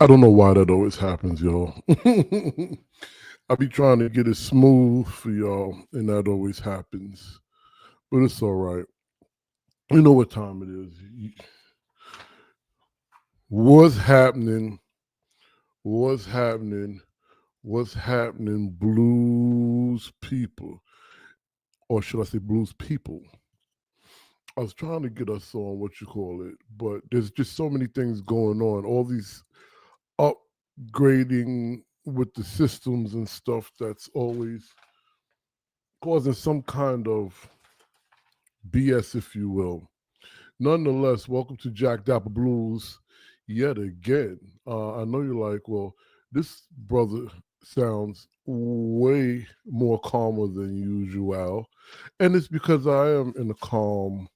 I don't know why that always happens, y'all. I be trying to get it smooth for y'all, and that always happens. But it's all right. You know what time it is. What's happening? What's happening? What's happening, blues people? Or should I say blues people? I was trying to get us on what you call it, but there's just so many things going on. All these upgrading with the systems and stuff that's always causing some kind of BS, if you will. Nonetheless, welcome to Jack Dapper Blues yet again. I know you're like, well, this brother sounds way more calmer than usual. And it's because I am in a calm,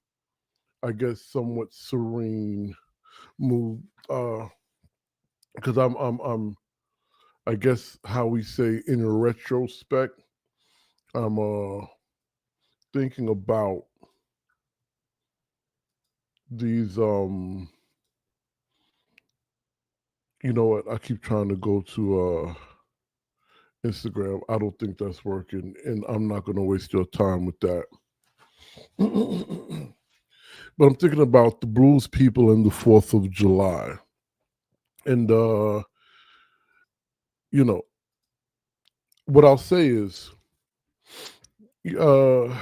I guess, somewhat serene mood. Because I'm I guess how we say in retrospect, I'm thinking about these you know what, I keep trying to go to Instagram. I don't think that's working, and I'm not gonna waste your time with that. But I'm thinking about the blues people and the 4th of July. And you know, what I'll say is uh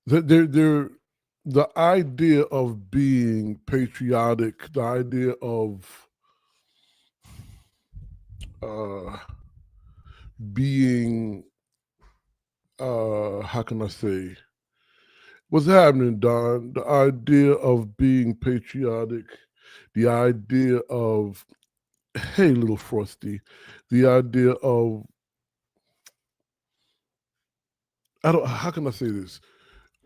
they're the idea of being patriotic, the idea of uh, being, how can I say, what's happening, Don? The idea of being patriotic, the idea of, hey, little Frosty, the idea of, how can I say this?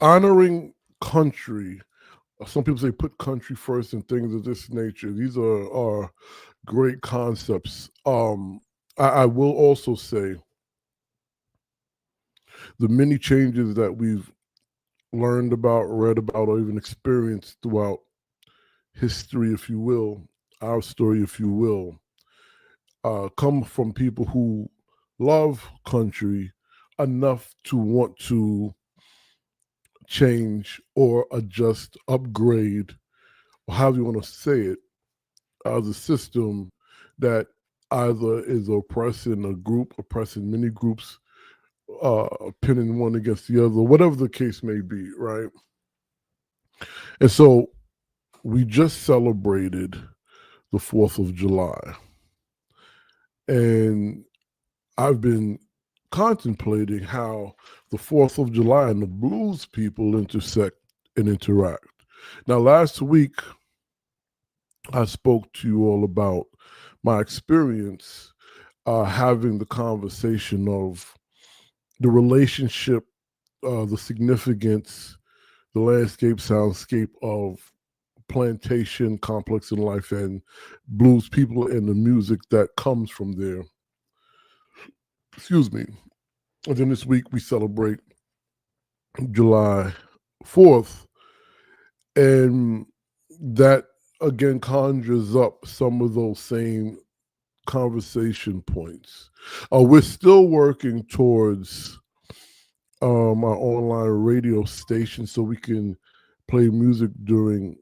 Honoring country. Some people say put country first and things of this nature. These are great concepts. I will also say the many changes that we've learned about, read about, or even experienced throughout history, if you will, our story, if you will, come from people who love country enough to want to change or adjust, upgrade, or however you want to say it, the system that either is oppressing a group, oppressing many groups, pinning one against the other, whatever the case may be, right? And so we just celebrated the 4th of July. And I've been contemplating how the 4th of July and the blues people intersect and interact. Now, last week, I spoke to you all about my experience having the conversation of the relationship, the significance, the landscape, soundscape of plantation, complex in life, and blues people and the music that comes from there. Excuse me. And then this week we celebrate July 4th, and that again conjures up some of those same conversation points. We're still working towards our online radio station so we can play music during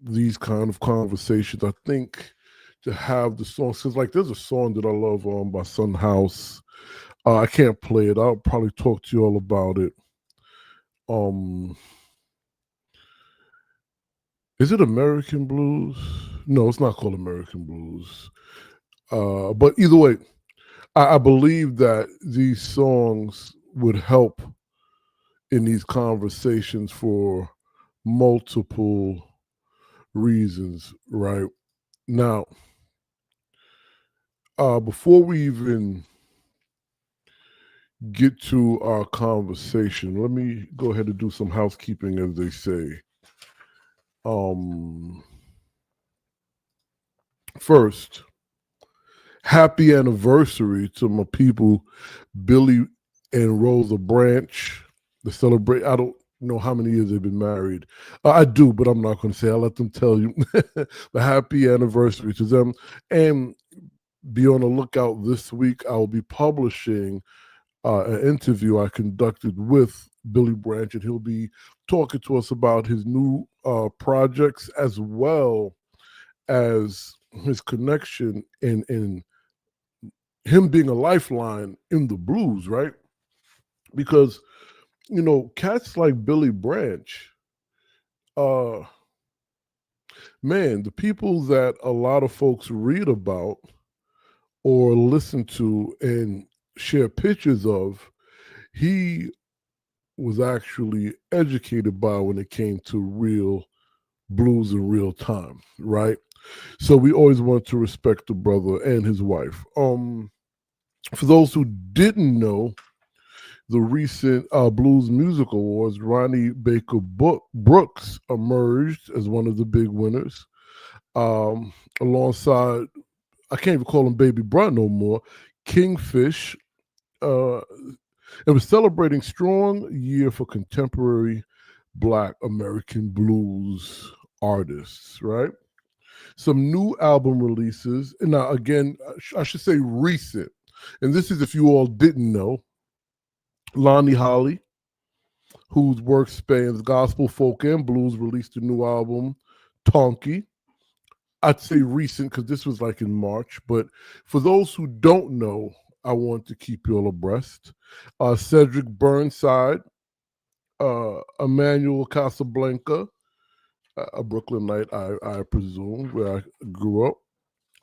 these kind of conversations. I think to have the songs, because like there's a song that I love by Sun House. I can't play it. I'll probably talk to you all about it. Is it American Blues? No, it's not called American Blues. But either way, I believe that these songs would help in these conversations for multiple reasons, right? Now, before we even get to our conversation, let me go ahead and do some housekeeping, as they say. Um, First, happy anniversary to my people, Billy and Rosa Branch. To celebrate, I don't know how many years they've been married. I do, but I'm not going to say. I'll let them tell you. But happy anniversary to them. And be on the lookout this week. I'll be publishing an interview I conducted with Billy Branch, and he'll be talking to us about his new projects as well as his connection in him being a lifeline in the blues, right? Because cats like Billy Branch, uh, man, the people that a lot of folks read about or listen to and share pictures of, he was actually educated by when it came to real blues in real time, right? So we always want to respect the brother and his wife. For those who didn't know, the recent Blues Music Awards, Ronnie Baker Brooks emerged as one of the big winners, alongside, I can't even call him Baby Brunt no more, Kingfish. Uh, it was celebrating strong year for contemporary Black American blues artists, right? Some new album releases. And now, again, I should say recent. And this is if you all didn't know. Lonnie Holly, whose work spans gospel, folk, and blues, released a new album, Tonky. I'd say recent because this was like in March. But for those who don't know, I want to keep you all abreast. Cedric Burnside, Emmanuel Casablanca, a Brooklynite, I presume, where I grew up.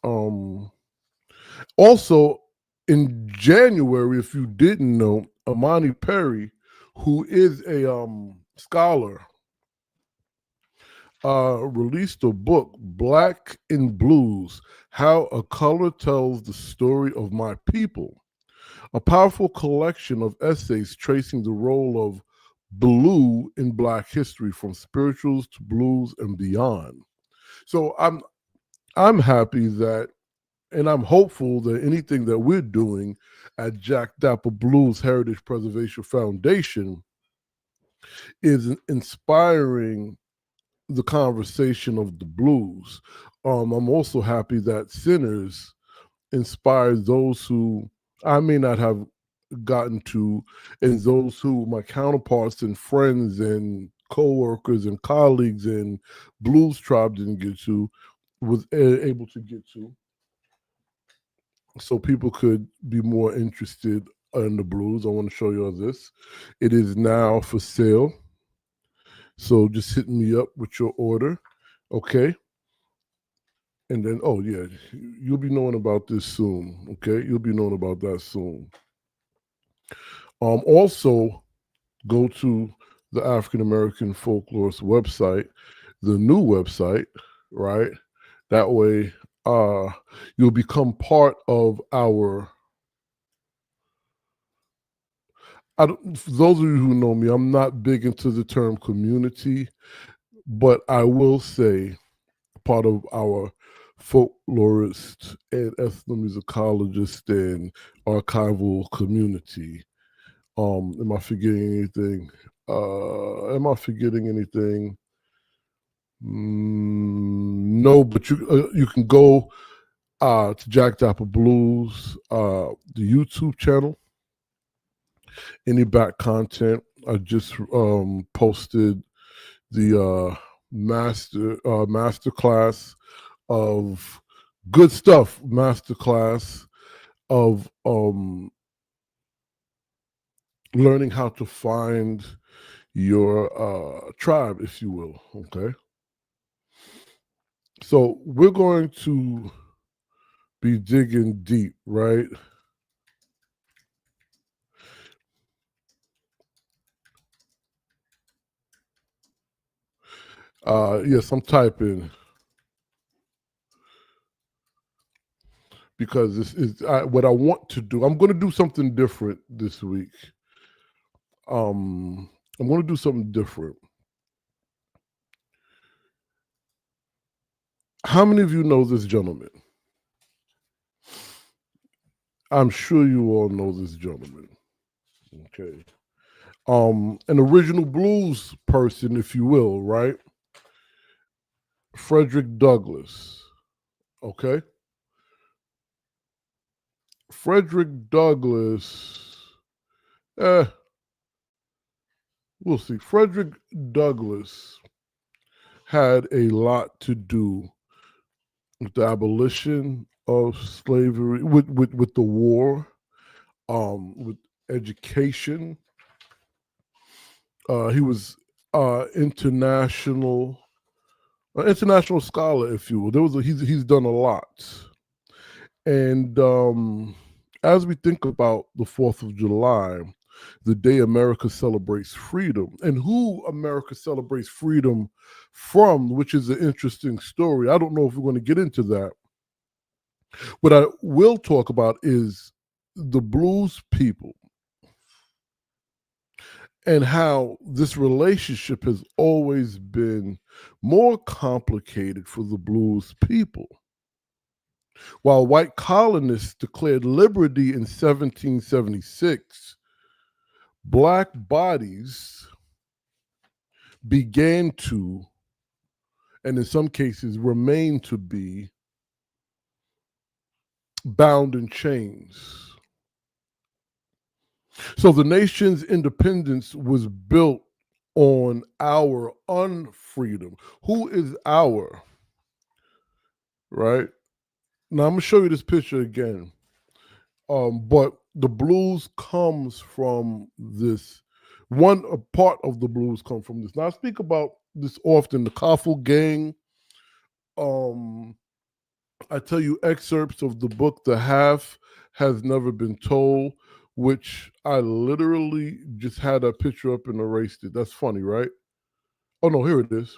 Um, Also, in January, if you didn't know, Amani Perry, who is a scholar, released a book, Black in Blues: How a Color Tells the Story of My People, a powerful collection of essays tracing the role of blue in Black history, from spirituals to blues and beyond. So I'm happy that, and I'm hopeful that anything that we're doing at Jack Dapper Blues Heritage Preservation Foundation is inspiring the conversation of the blues. I'm also happy that Sinners inspires those who I may not have gotten to, and those who my counterparts and friends and co-workers and colleagues and Blues Tribe didn't get to, was able to get to, so people could be more interested in the blues. I want to show you all this. It is now for sale. So just hit me up with your order. Okay. And then, oh yeah, you'll be knowing about this soon. Okay. You'll be knowing about that soon. Also go to the African American Folklorist website, the new website, right? That way, you'll become part of our. For those of you who know me, I'm not big into the term community, but I will say part of our folklorist and ethnomusicologist and archival community. Am I forgetting anything? Am I forgetting anything? No, but you can go to Jack Dapper Blues, the YouTube channel. Any back content. I just posted the master class of good stuff. Master class of learning how to find your tribe, if you will. Okay. So we're going to be digging deep, right? Yes, I'm typing because this is what I want to do. I'm going to do something different this week. I'm going to do something different. How many of you know this gentleman? I'm sure you all know this gentleman. Okay. An original blues person, if you will, right? Frederick Douglass. Okay. Frederick Douglass. Eh, we'll see. Frederick Douglass had a lot to do with the abolition of slavery, with the war, with education. He was international scholar, if you will. He's done a lot, and as we think about the 4th of July, the day America celebrates freedom, and who America celebrates freedom from, which is an interesting story. I don't know if we're going to get into that. What I will talk about is the blues people and how this relationship has always been more complicated for the blues people. While white colonists declared liberty in 1776, black bodies began to, and in some cases remain to be, bound in chains. So the nation's independence was built on our unfreedom. Who is our? Right? Now I'm gonna show you this picture again. But the blues comes from this. A part of the blues come from this. Now I speak about this often. The Coffle Gang. Um, I tell you excerpts of the book "The Half Has Never Been Told," which I literally just had a picture up and erased it. That's funny, right? Oh no, here it is.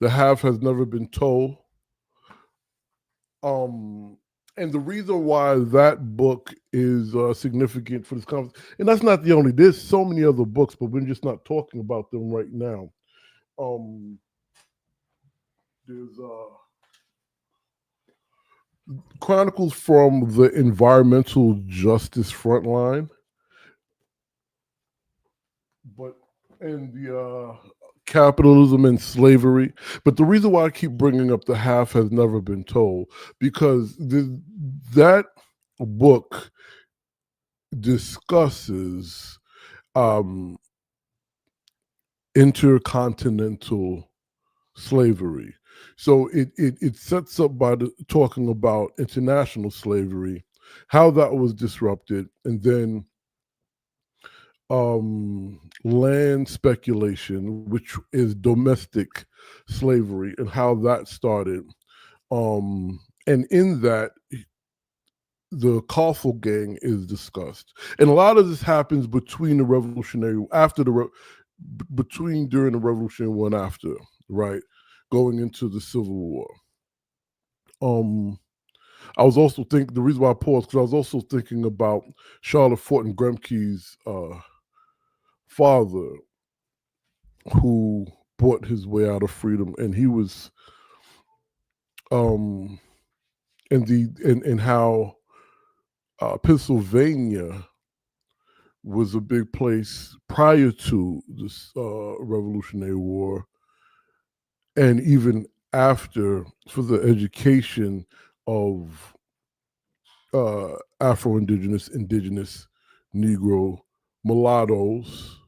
"The Half Has Never Been Told." Um, and the reason why that book is significant for this conference, and that's not the only. There's so many other books, but we're just not talking about them right now. Um, there's Chronicles from the Environmental Justice Frontline, but and the Capitalism and Slavery. But the reason why I keep bringing up "The Half Has Never Been Told," because that book discusses um, intercontinental slavery. So it sets up by talking about international slavery, how that was disrupted, and then land speculation, which is domestic slavery, and how that started. And in that, the Coffle Gang is discussed, and a lot of this happens between the revolutionary after the between during the Revolutionary War and after, right, going into the Civil War. I was also thinking, the reason why I paused, because I was also thinking about Charlotte Fortin Gremke's father, who bought his way out of freedom, and he was um and how Pennsylvania was a big place prior to this Revolutionary War, and even after, for the education of Afro-Indigenous, indigenous, Negro, mulattoes,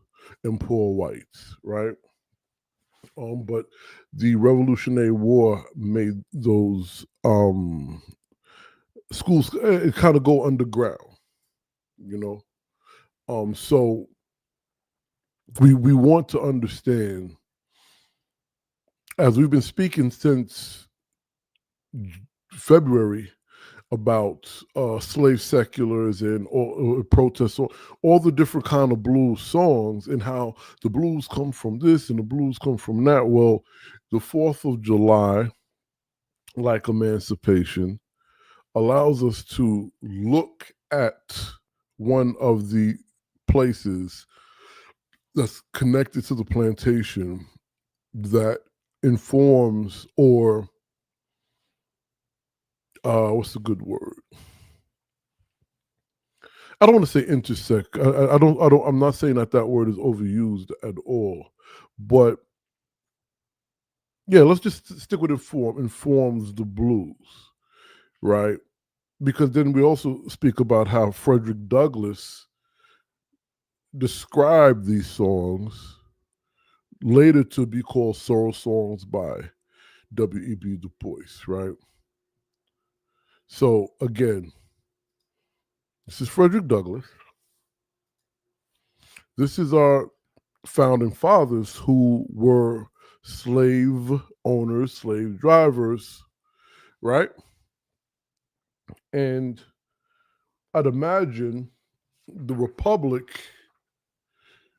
and poor whites, right? But the Revolutionary War made those schools kind of go underground, you know. So we want to understand, as we've been speaking since February, about slave seculars and or protests, all the different kind of blues songs, and how the blues come from this and the blues come from that. Well, the 4th of July, like emancipation, allows us to look at one of the places that's connected to the plantation that informs, or what's the good word? I don't want to say intersect. I'm not saying that that word is overused at all, but yeah, let's just stick with informs the blues, right? Because then we also speak about how Frederick Douglass described these songs later to be called sorrow songs by W.E.B. Du Bois, right? So again, this is Frederick Douglass. This is our founding fathers who were slave owners, slave drivers, right? And I'd imagine the Republic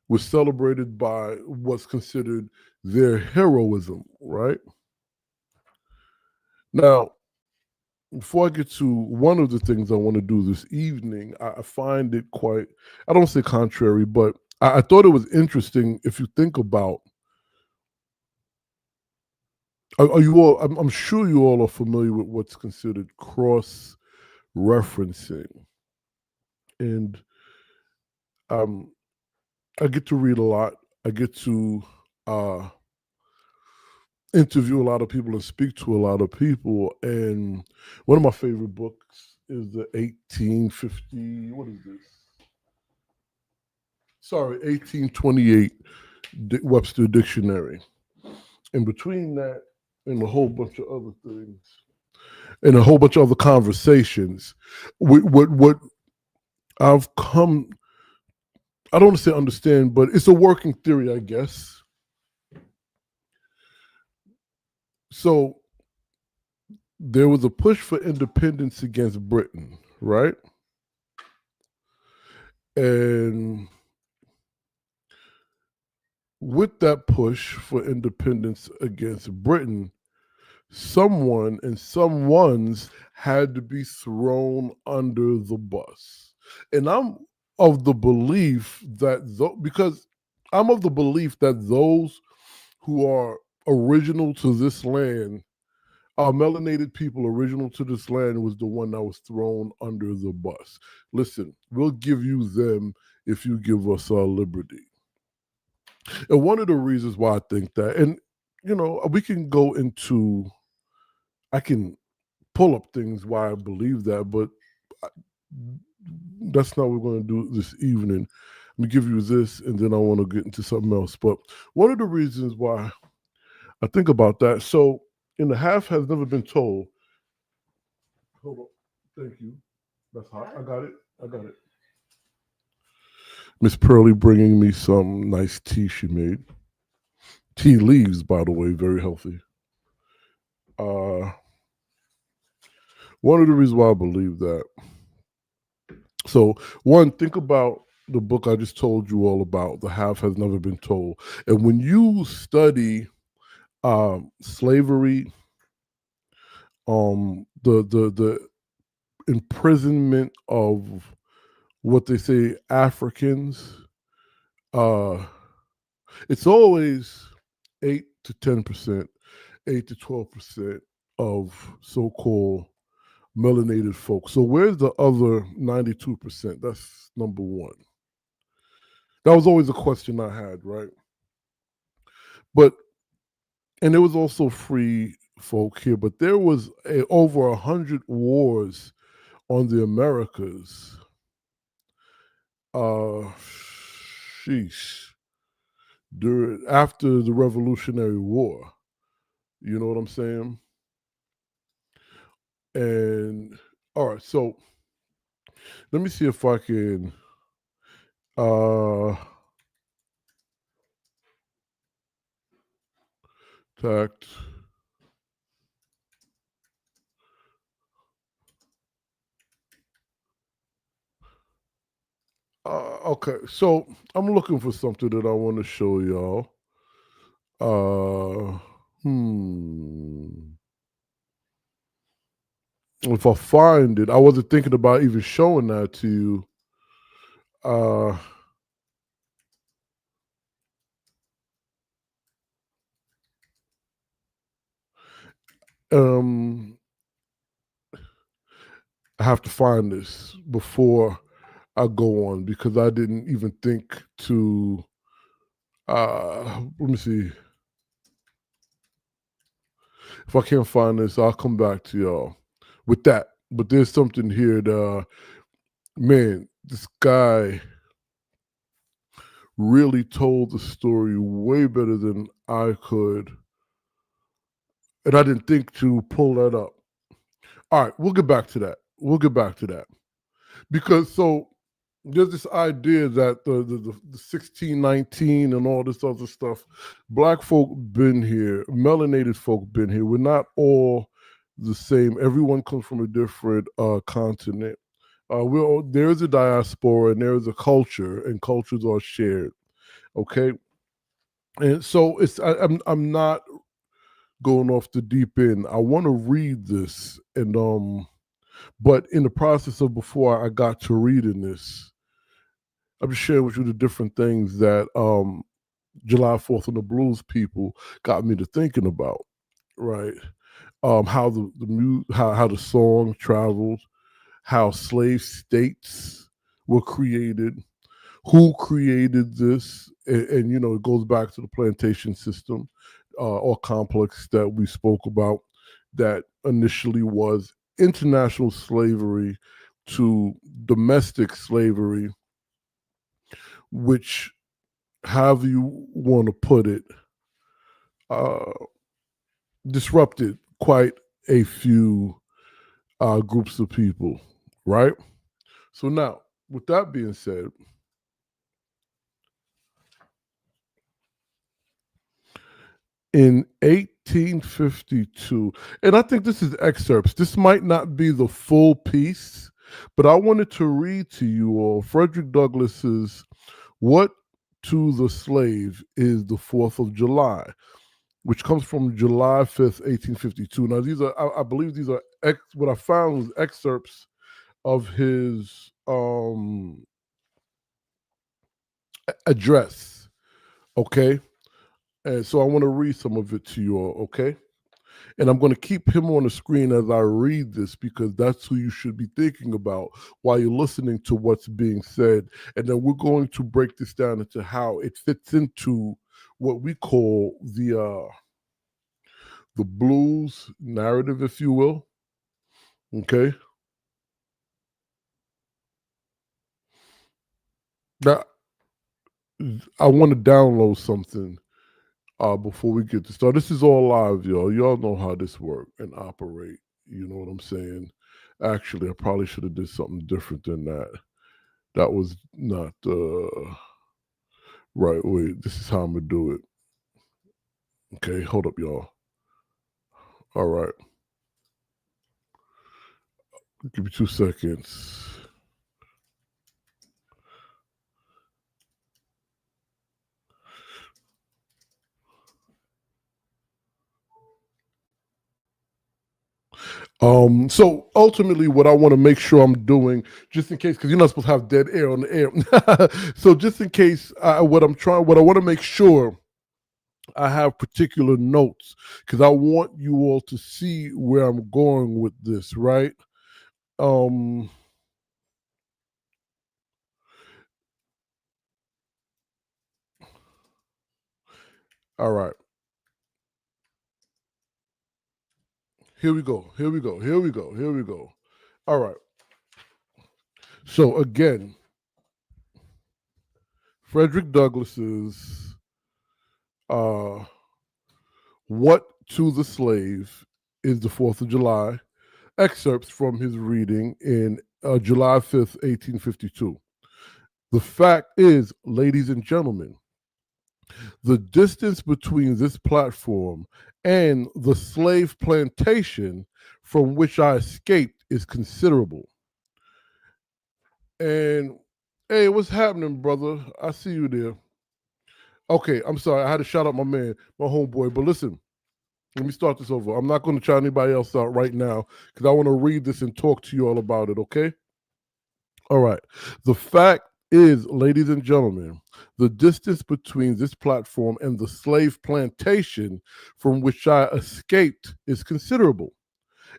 was celebrated by what's considered their heroism, right? Now, before I get to one of the things I want to do this evening, I find it quite, I don't say contrary, but I thought it was interesting if you think about, are you all, I'm sure you all are familiar with what's considered cross referencing. And um, I get to read a lot. I get to uh, interview a lot of people and speak to a lot of people. And one of my favorite books is the 1850, what is this? Sorry, 1828 Webster Dictionary. And between that and a whole bunch of other things, and a whole bunch of other conversations, what I've come, I don't want to say understand, but it's a working theory, I guess. So there was a push for independence against Britain, right? And with that push for independence against Britain, someone and someone's had to be thrown under the bus. And I'm of the belief that, because I'm of the belief that those who are original to this land, our melanated people original to this land, was the one that was thrown under the bus. Listen, we'll give you them if you give us our liberty. And one of the reasons why I think that, and we can go into, I can pull up things why I believe that, but that's not what we're going to do this evening. Let me give you this, and then I want to get into something else. But one of the reasons why I think about that, so in the half has never been told. Hold on. Thank you. That's hot. I got it. I got it. Miss Pearlie bringing me some nice tea she made. Tea leaves, by the way, very healthy. Uh, One of the reasons why I believe that. So, one, think about the book I just told you all about. The half has never been told. And when you study slavery, the imprisonment of what they say Africans, uh, it's always 8 to 10%, 8 to 12% of so-called melanated folks. So where's the other 92%? That's number one. That was always a question I had, right? But and there was also free folk here, but there was over 100 wars on the Americas. Sheesh. After the Revolutionary War, you know what I'm saying? And all right, so let me see if I can uh tact Okay, so I'm looking for something that I want to show y'all. Uh, hmm. If I find it, I wasn't thinking about even showing that to you. Uh, um, I have to find this before I go on because I didn't even think to. Let me see. If I can't find this, I'll come back to y'all with that. But there's something here that, man, this guy really told the story way better than I could. And I didn't think to pull that up. All right, we'll get back to that. We'll get back to that. Because so there's this idea that the 1619 and all this other stuff, black folk been here, melanated folk been here. We're not all the same. Everyone comes from a different continent. There is a diaspora and there is a culture, and cultures are shared. Okay, and so I'm not going off the deep end. I want to read this, and but in the process of before I got to reading this, I'm just sharing with you the different things that July 4th and the Blues people got me to thinking about, right? How how the song traveled, how slave states were created, who created this, and you know it goes back to the plantation system or complex that we spoke about that initially was international slavery to domestic slavery, which, however you want to put it, uh, disrupted quite a few groups of people, right? So now, with that being said, in 1852, and I think this is excerpts. This might not be the full piece, but I wanted to read to you all Frederick Douglass's "What to the Slave is the 4th of July," which comes from July 5th, 1852. Now, these are, I believe these are, what I found was excerpts of his address, okay? And so I want to read some of it to you all, okay? And I'm going to keep him on the screen as I read this because that's who you should be thinking about while you're listening to what's being said. And then we're going to break this down into how it fits into what we call the blues narrative, if you will. Okay. Now, I want to download something before we get to start. This is all live, y'all. Y'all know how this work and operate. You know what I'm saying? Actually, I probably should have did something different than that. That was not right. Wait, this is how I'm gonna do it. Okay, hold up, y'all. All right, give me 2 seconds. So ultimately, what I want to make sure I'm doing, just in case, because you're not supposed to have dead air on the air. So just in case, what I want to make sure I have particular notes because I want you all to see where I'm going with this, right? Um, all right. Here we go. Here we go. Here we go. Here we go. All right. So again, Frederick Douglass's uh, "What to the Slave is the 4th of July" excerpts from his reading in July 5th, 1852. The fact is, ladies and gentlemen, the distance between this platform and the slave plantation from which I escaped is considerable. And Hey, what's happening, brother? I see you there. Okay, I'm sorry. I had to shout out my man, my homeboy. But listen, let me start this over. I'm not going to try anybody else out right now because I want to read this and talk to you all about it, okay? All right. The fact is, ladies and gentlemen, the distance between this platform and the slave plantation from which I escaped is considerable,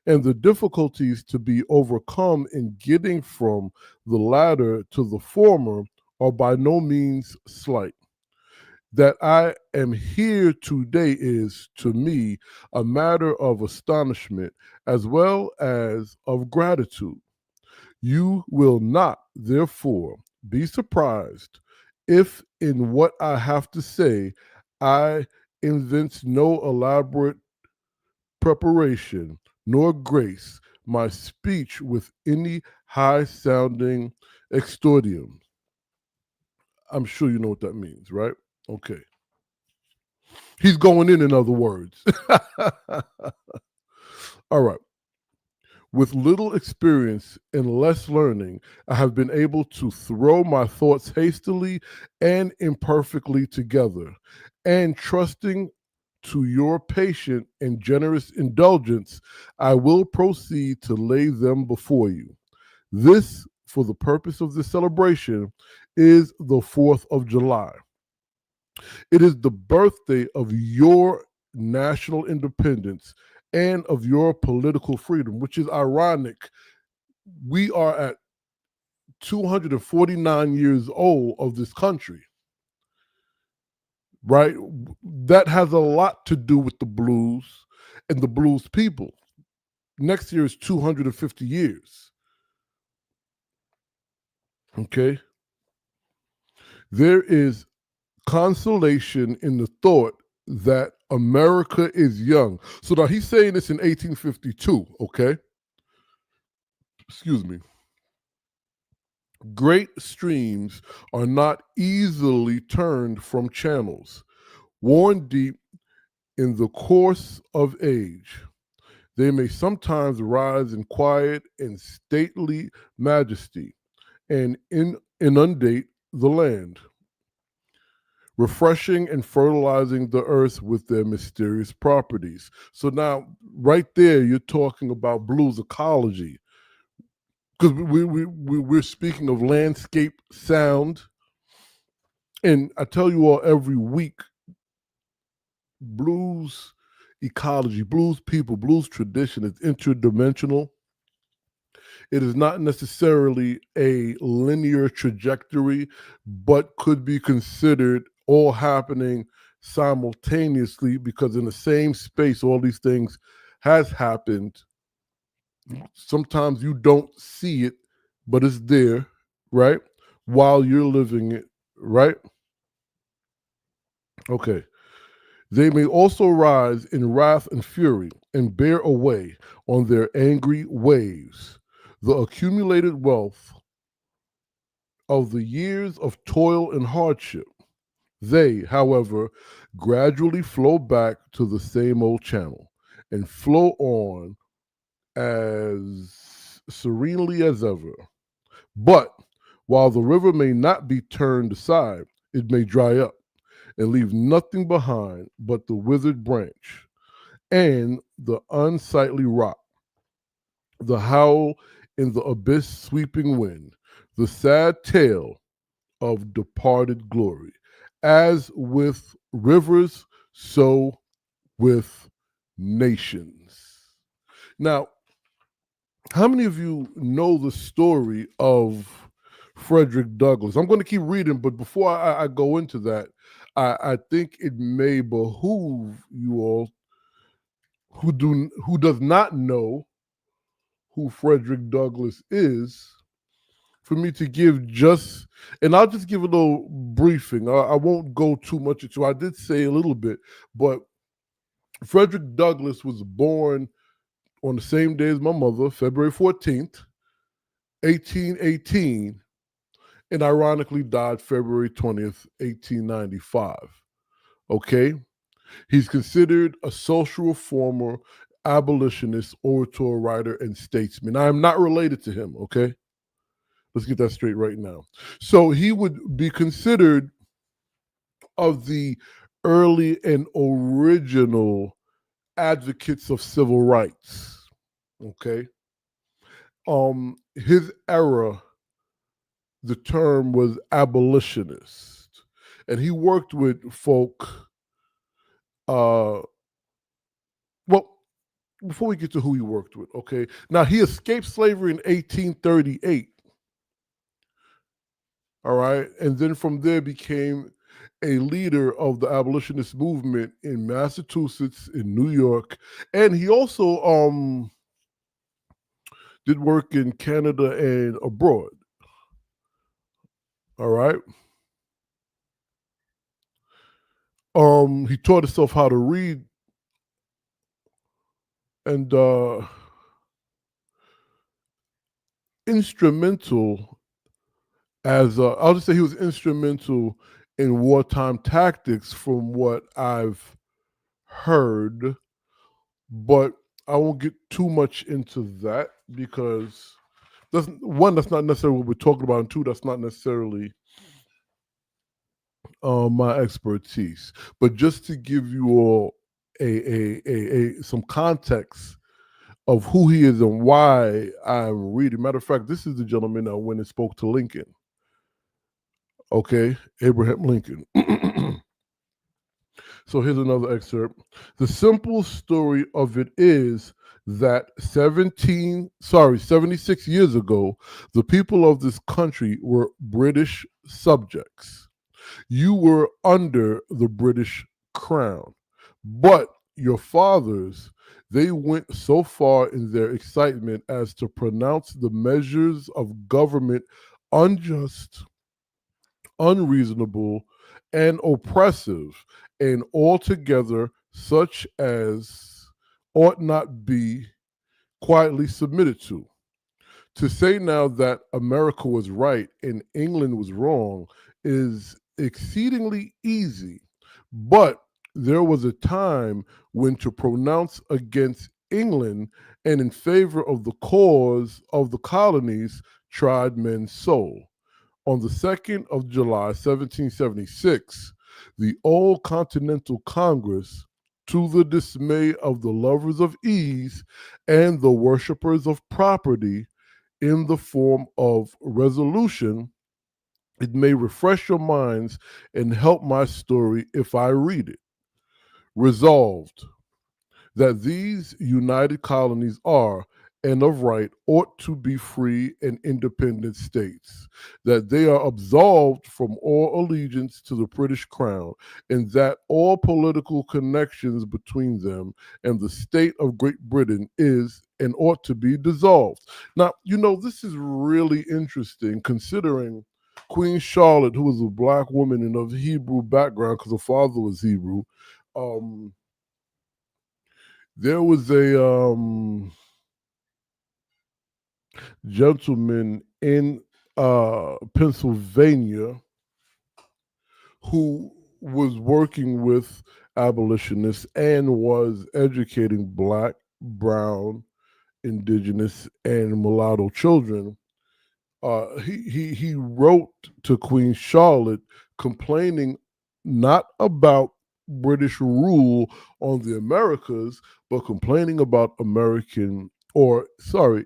and the difficulties to be overcome in getting from the latter to the former are by no means slight. That I am here today is, to me, a matter of astonishment as well as of gratitude. You will not, therefore, be surprised if in what I have to say I invent no elaborate preparation nor grace my speech with any high sounding extordium. I'm sure you know what that means, right? Okay. He's going in other words. All right. With little experience and less learning, I have been able to throw my thoughts hastily and imperfectly together, and trusting to your patient and generous indulgence, I will proceed to lay them before you. This, for the purpose of this celebration, is the 4th of July. It is the birthday of your national independence and of your political freedom, which is ironic. We are at 249 years old of this country, right? That has a lot to do with the blues and the blues people. Next year is 250 years. Okay. There is consolation in the thought that America is young. So now he's saying this in 1852, okay? Excuse me. Great streams are not easily turned from channels, worn deep in the course of age. They may sometimes rise in quiet and stately majesty and inundate the land, refreshing and fertilizing the earth with their mysterious properties. So now, right there, you're talking about blues ecology, because we're speaking of landscape sound. And I tell you all every week, blues ecology, blues people, blues tradition is interdimensional. It is not necessarily a linear trajectory, but could be considered all happening simultaneously because in the same space, all these things has happened. Sometimes you don't see it, but it's there, right? While you're living it, right? Okay. They may also rise in wrath and fury and bear away on their angry waves the accumulated wealth of the years of toil and hardship. They, however, gradually flow back to the same old channel and flow on as serenely as ever. But while the river may not be turned aside, it may dry up and leave nothing behind but the withered branch and the unsightly rock, the howl in the abyss sweeping wind, the sad tale of departed glory. As with rivers, so with nations. Now, how many of you know the story of Frederick Douglass? I'm going to keep reading, but before I go into that, I think it may behoove you all who does not know who Frederick Douglass is for me to give just, and I'll just give a little briefing. I won't go too much into. I did say a little bit, but Frederick Douglass was born on the same day as my mother, February 14th, 1818, and ironically died February 20th, 1895. Okay? He's considered a social reformer, abolitionist, orator, writer, and statesman. I am not related to him, okay? Let's get that straight right now. So he would be considered of the early and original advocates of civil rights. Okay. His era, the term was abolitionist. And he worked with folk, uh, well, before we get to who he worked with, okay? Now, he escaped slavery in 1838, all right? And then from there became a leader of the abolitionist movement in Massachusetts, in New York. And he also did work in Canada and abroad, all right? He taught himself how to read and instrumental as I'll just say he was instrumental in wartime tactics from what I've heard, but I won't get too much into that because that's not necessarily what we're talking about, and two, that's not necessarily my expertise. But just to give you all a some context of who he is and why I'm reading. Matter of fact, this is the gentleman that went and spoke to Lincoln. Okay, Abraham Lincoln. So here's another excerpt. The simple story of it is that 76 years ago, the people of this country were British subjects. You were under the British crown. But your fathers, they went so far in their excitement as to pronounce the measures of government unjust, unreasonable, and oppressive, and altogether such as ought not be quietly submitted to. To say now that America was right and England was wrong is exceedingly easy, but there was a time when to pronounce against England and in favor of the cause of the colonies tried men's soul. On the 2nd of July, 1776, the Old Continental Congress, to the dismay of the lovers of ease and the worshippers of property, in the form of resolution, it may refresh your minds and help my story if I read it. Resolved, that these united colonies are, and of right, ought to be free and independent states, that they are absolved from all allegiance to the British crown, and that all political connections between them and the state of Great Britain is and ought to be dissolved. Now, this is really interesting considering Queen Charlotte, who was a black woman and of Hebrew background because her father was Hebrew. There was a gentleman in Pennsylvania who was working with abolitionists and was educating black, brown, indigenous, and mulatto children. He wrote to Queen Charlotte complaining not about British rule on the Americas, but complaining about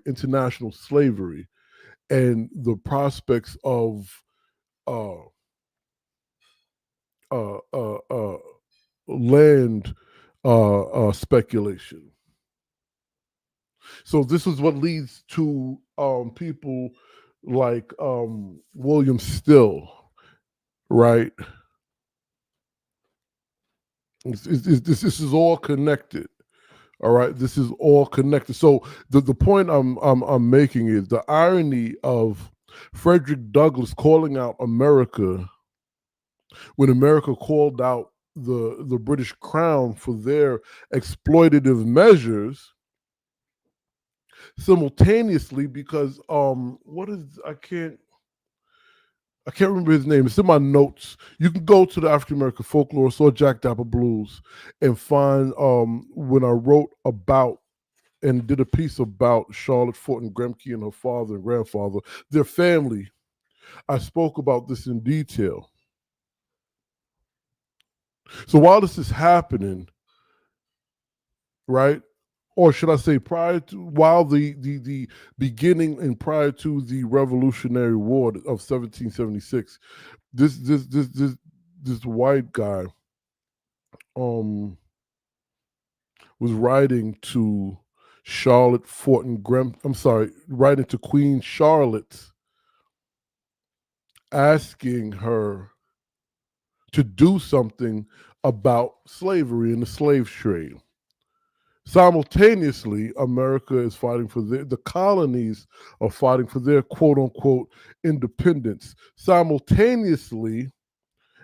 international slavery and the prospects of uh, uh, uh, uh, land speculation. So this is what leads to people like William Still, right? This is all connected. All right, this is all connected. So the point I'm making is the irony of Frederick Douglass calling out America when America called out the British Crown for their exploitative measures simultaneously because I can't remember his name. It's in my notes. You can go to the African American folklore or Jack Dapper Blues and find when I wrote about and did a piece about Charlotte Fortin Gremke and her father and grandfather, their family. I spoke about this in detail. So while this is happening, right? Or should I say prior to, while the beginning and prior to the Revolutionary War of 1776, this white guy um was writing to Charlotte Fortin Grem I'm sorry, writing to Queen Charlotte, asking her to do something about slavery and the slave trade. Simultaneously, America is fighting for the colonies are fighting for their quote unquote independence. Simultaneously,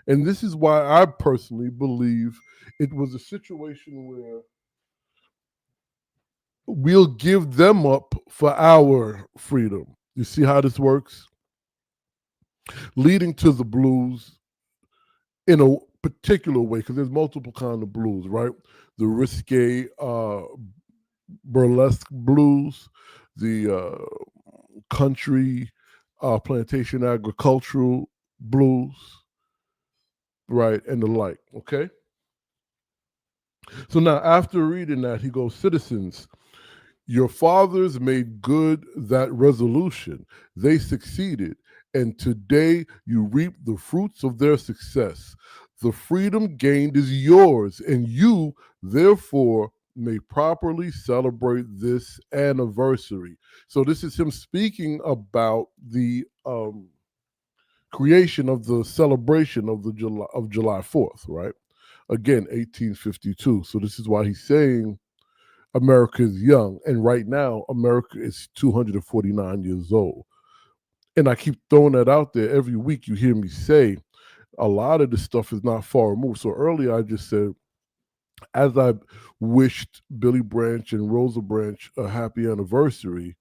and this is why I personally believe it was a situation where we'll give them up for our freedom. You see how this works? Leading to the blues in a particular way, because there's multiple kind of blues, right? The risque burlesque blues, the country plantation agricultural blues, right, and the like, okay? So now after reading that, he goes, citizens, your fathers made good that resolution. They succeeded, and today you reap the fruits of their success. The freedom gained is yours, and you, therefore, may properly celebrate this anniversary. So this is him speaking about the creation of the celebration of the July 4th, right? Again, 1852. So this is why he's saying America is young, and right now America is 249 years old. And I keep throwing that out there every week. You hear me say a lot of this stuff is not far removed. So earlier I just said, as I wished Billy Branch and Rosa Branch a happy anniversary,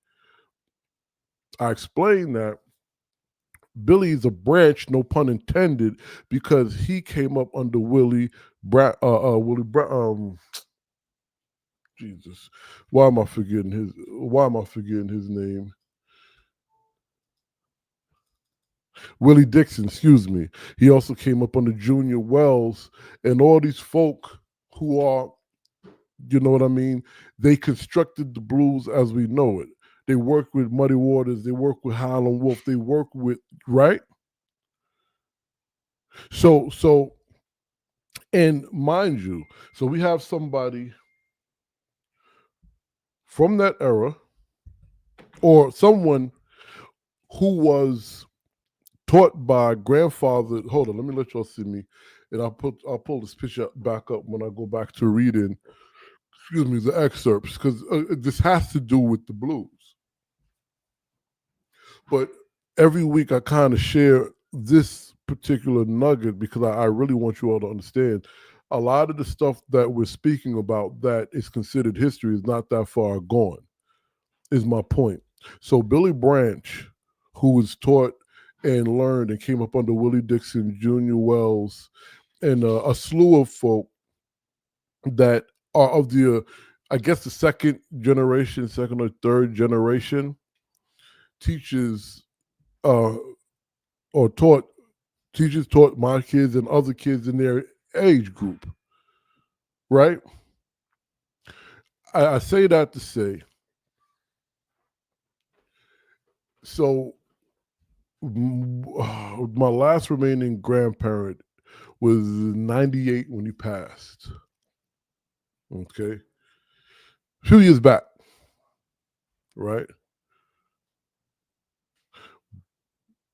I explained that Billy is a branch, no pun intended, because he came up under Jesus. Why am I forgetting his name? Willie Dixon, excuse me. He also came up under Junior Wells, and all these folk who are, you know what I mean? They constructed the blues as we know it. They worked with Muddy Waters, they worked with Howlin' Wolf, they worked with, right? So and mind you, so we have somebody from that era, or someone who was taught by grandfather. Hold on, let me let y'all see me, and I'll pull this picture back up when I go back to reading. Excuse me, the excerpts, because this has to do with the blues. But every week I kind of share this particular nugget because I really want you all to understand a lot of the stuff that we're speaking about that is considered history is not that far gone, is my point. So Billy Branch, who was taught and learned and came up under Willie Dixon, Junior Wells, and a slew of folk that are of the, I guess, the second or third generation, teaches uh, or taught teachers taught my kids and other kids in their age group, right? I say that to say, so my last remaining grandparent was 98 when he passed. Okay, a few years back, right?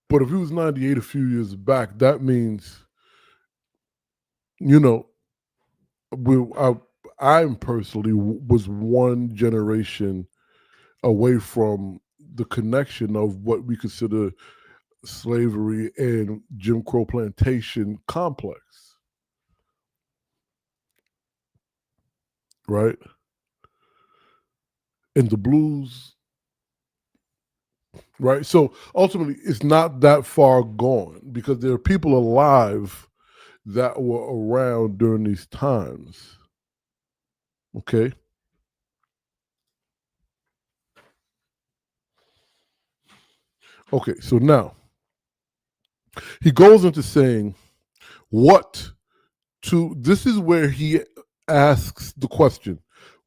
But if he was 98 a few years back, that means, you know, we, I personally was one generation away from the connection of what we consider slavery and Jim Crow plantation complex, right? And the blues, right? So ultimately, it's not that far gone because there are people alive that were around during these times, okay? Okay, so now he goes into saying what to, this is where he asks the question,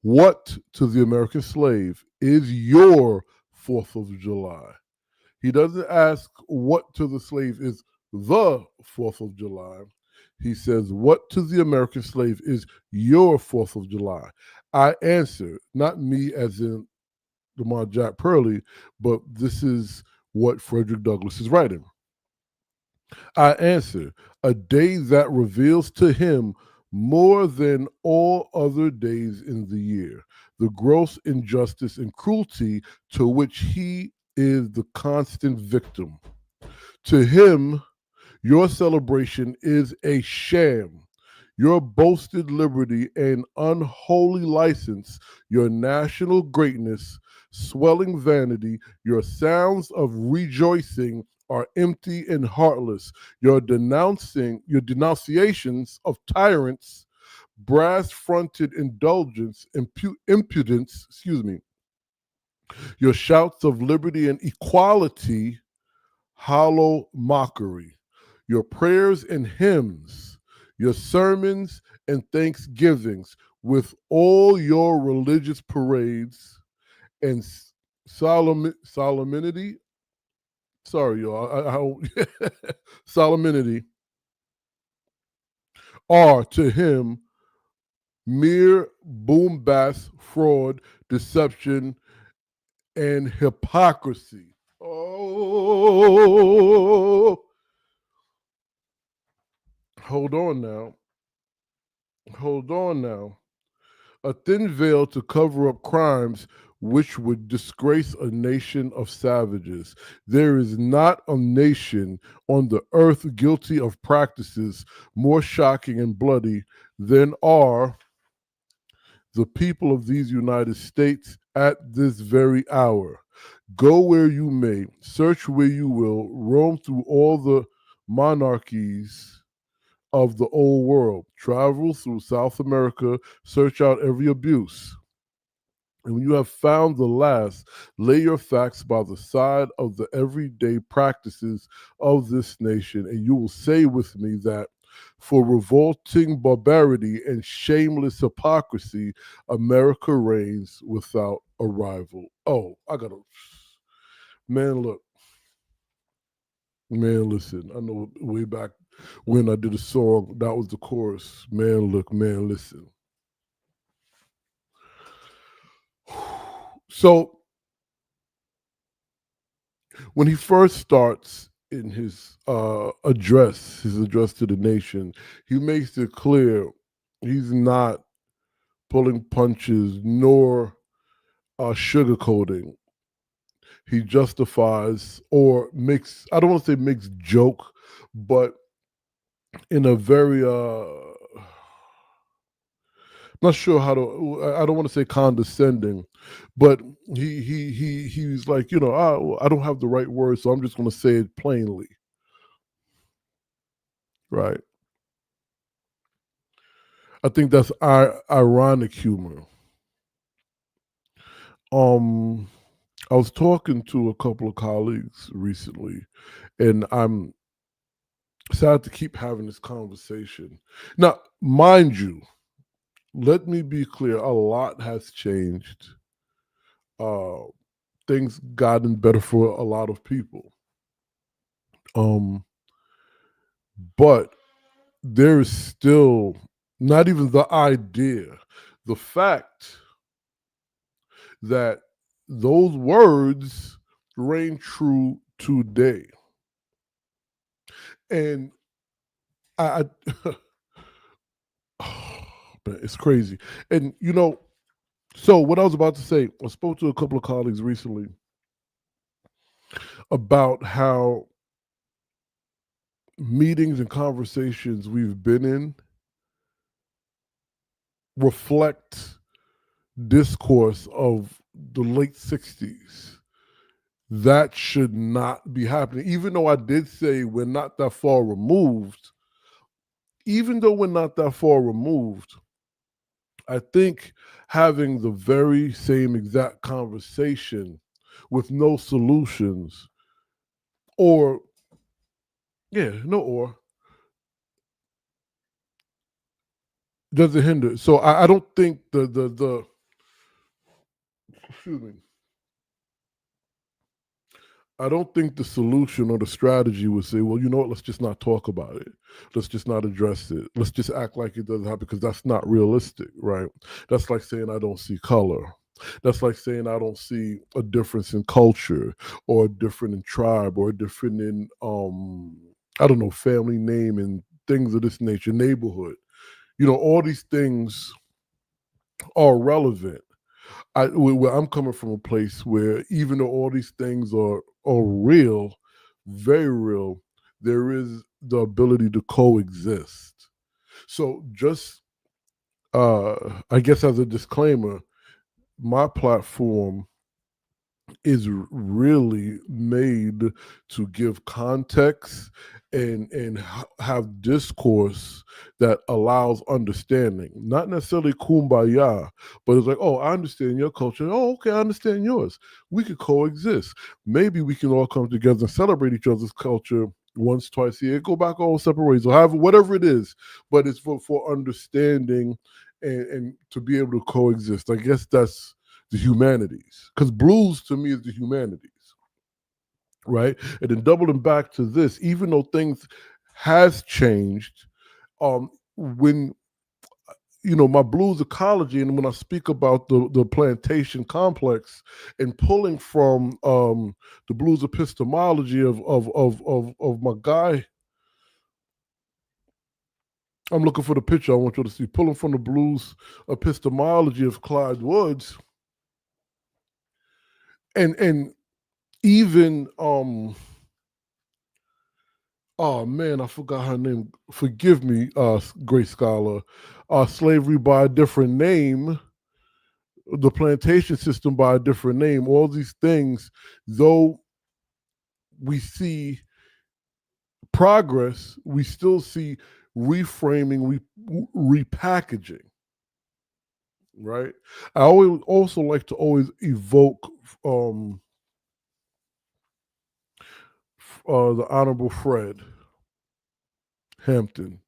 what to the American slave is your 4th of July? He doesn't ask what to the slave is the 4th of July. He says, what to the American slave is your 4th of July? I answer, not me as in Lamar Jack Pearlie, but this is what Frederick Douglass is writing. I answer, a day that reveals to him more than all other days in the year the gross injustice and cruelty to which he is the constant victim. To him, your celebration is a sham. Your boasted liberty and unholy license, your national greatness, swelling vanity, your sounds of rejoicing are empty and heartless. Your denunciations of tyrants, brass-fronted indulgence, impudence, your shouts of liberty and equality, hollow mockery. Your prayers and hymns, your sermons and thanksgivings, with all your religious parades and solemnity. Sorry, y'all. Solemnity are to him mere bombast, fraud, deception, and hypocrisy. Oh, hold on now. Hold on now. A thin veil to cover up crimes which would disgrace a nation of savages. There is not a nation on the earth guilty of practices more shocking and bloody than are the people of these United States at this very hour. Go where you may, search where you will, roam through all the monarchies of the old world, travel through South America, search out every abuse. And when you have found the last, lay your facts by the side of the everyday practices of this nation, and you will say with me that for revolting barbarity and shameless hypocrisy, America reigns without a rival. Oh, I gotta, man, look, man, listen. I know way back when I did a song, that was the chorus. Man, look, man, listen. So when he first starts in his address to the nation, he makes it clear he's not pulling punches nor sugarcoating. He justifies or makes, I don't want to say makes joke, but in a very not sure how to, I don't want to say condescending, but he's like, I don't have the right words, so I'm just going to say it plainly, right? I think that's ironic humor. um I was talking to a couple of colleagues recently, and I'm sad to keep having this conversation. Now, mind you, let me be clear, a lot has changed. uh Things gotten better for a lot of people. um but there is still not even the idea, the fact that those words reign true today. And I man, it's crazy. And so what I was about to say, I spoke to a couple of colleagues recently about how meetings and conversations we've been in reflect discourse of the late 60s. That should not be happening. Even though I did say we're not that far removed, even though we're not that far removed, I think having the very same exact conversation with no solutions or yeah, no, or doesn't hinder. So I don't think the excuse me. I don't think the solution or the strategy would say, well, you know what, let's just not talk about it. Let's just not address it. Let's just act like it doesn't happen because that's not realistic, right? That's like saying I don't see color. That's like saying I don't see a difference in culture or a different in tribe or a different in I don't know, family name and things of this nature, neighborhood. You know, all these things are relevant. Where I'm coming from a place where even though all these things are real, very real, there is the ability to coexist. So just I guess as a disclaimer, my platform is really made to give context and have discourse that allows understanding, not necessarily kumbaya, but it's like, oh, I understand your culture. Oh, okay, I understand yours. We could coexist. Maybe we can all come together and celebrate each other's culture once, twice a year, go back all separate ways, or however, whatever it is. But it's for understanding and to be able to coexist. I guess that's the humanities, because blues to me is the humanities, right? And then doubling back to this, even though things has changed, when my blues ecology, and when I speak about the plantation complex and pulling from the blues epistemology of my guy, I'm looking for the picture I want you to see, pulling from the blues epistemology of Clyde Woods, and even oh man, I forgot her name. Forgive me, great scholar. Slavery by a different name, the plantation system by a different name. All these things, though we see progress, we still see reframing, repackaging. Right. I always also like to always evoke the Honorable Fred Hampton,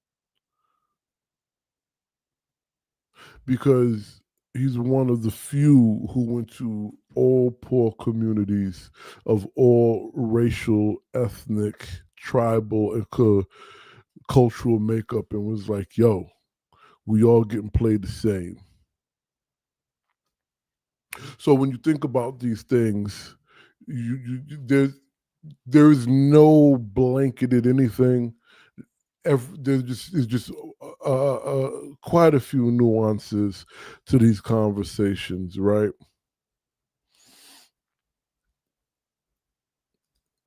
because he's one of the few who went to all poor communities of all racial, ethnic, tribal, and cultural makeup and was like, yo, we all getting played the same. So when you think about these things, there's no blanketed anything. There's just quite a few nuances to these conversations, right?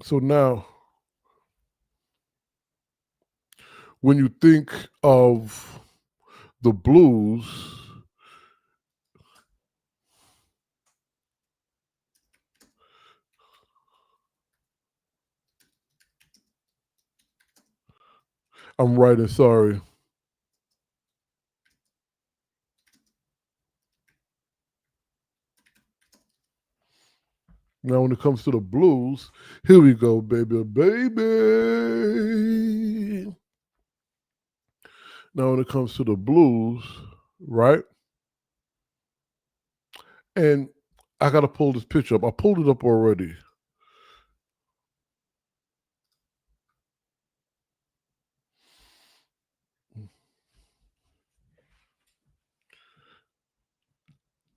So now, when you think of the blues, I'm writing, sorry. Now, when it comes to the blues, here we go, baby, baby. Now, when it comes to the blues, right? And I got to pull this picture up. I pulled it up already.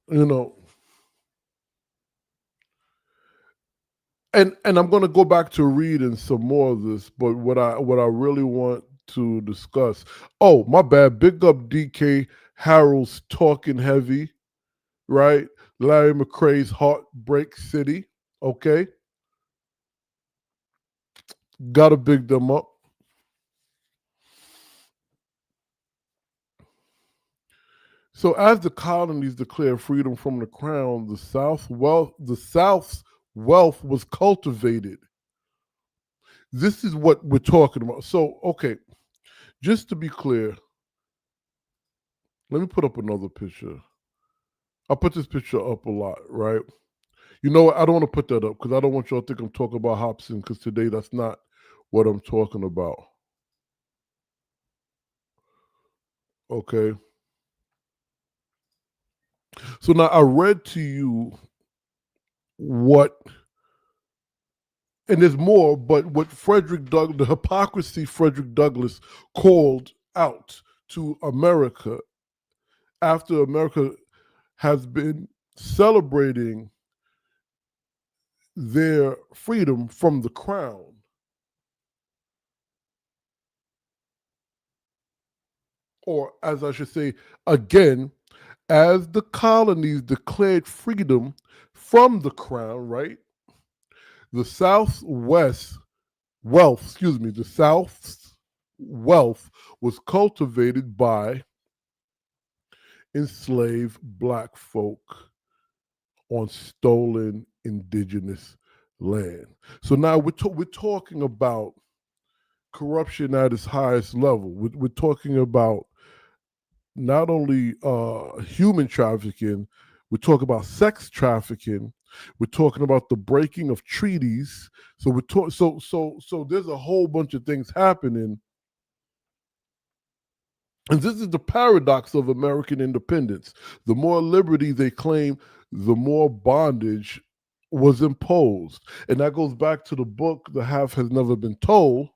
You know, and I'm going to go back to reading some more of this, but what I really want to discuss. Oh, my bad. Big up DK Harold's Talking Heavy, right? Larry McCray's Heartbreak City. Okay, gotta big them up. So as the colonies declared freedom from the crown, the South's wealth was cultivated. This is what we're talking about. So, okay, just to be clear, let me put up another picture. I put this picture up a lot, right? You know what? I don't want to put that up because I don't want y'all to think I'm talking about Hobson, because today that's not what I'm talking about. Okay. So now I read to you what, and there's more, but what the hypocrisy Frederick Douglass called out to America after America has been celebrating their freedom from the crown, or as I should say, again, as the colonies declared freedom from the crown, right? The Southwest the South's wealth was cultivated by enslaved black folk on stolen indigenous land. So now we're talking about corruption at its highest level. We're talking about not only human trafficking, we're talking about sex trafficking. We're talking about the breaking of treaties. So so there's a whole bunch of things happening. And this is the paradox of American independence. The more liberty they claim, the more bondage was imposed. And that goes back to the book, The Half Has Never Been Told,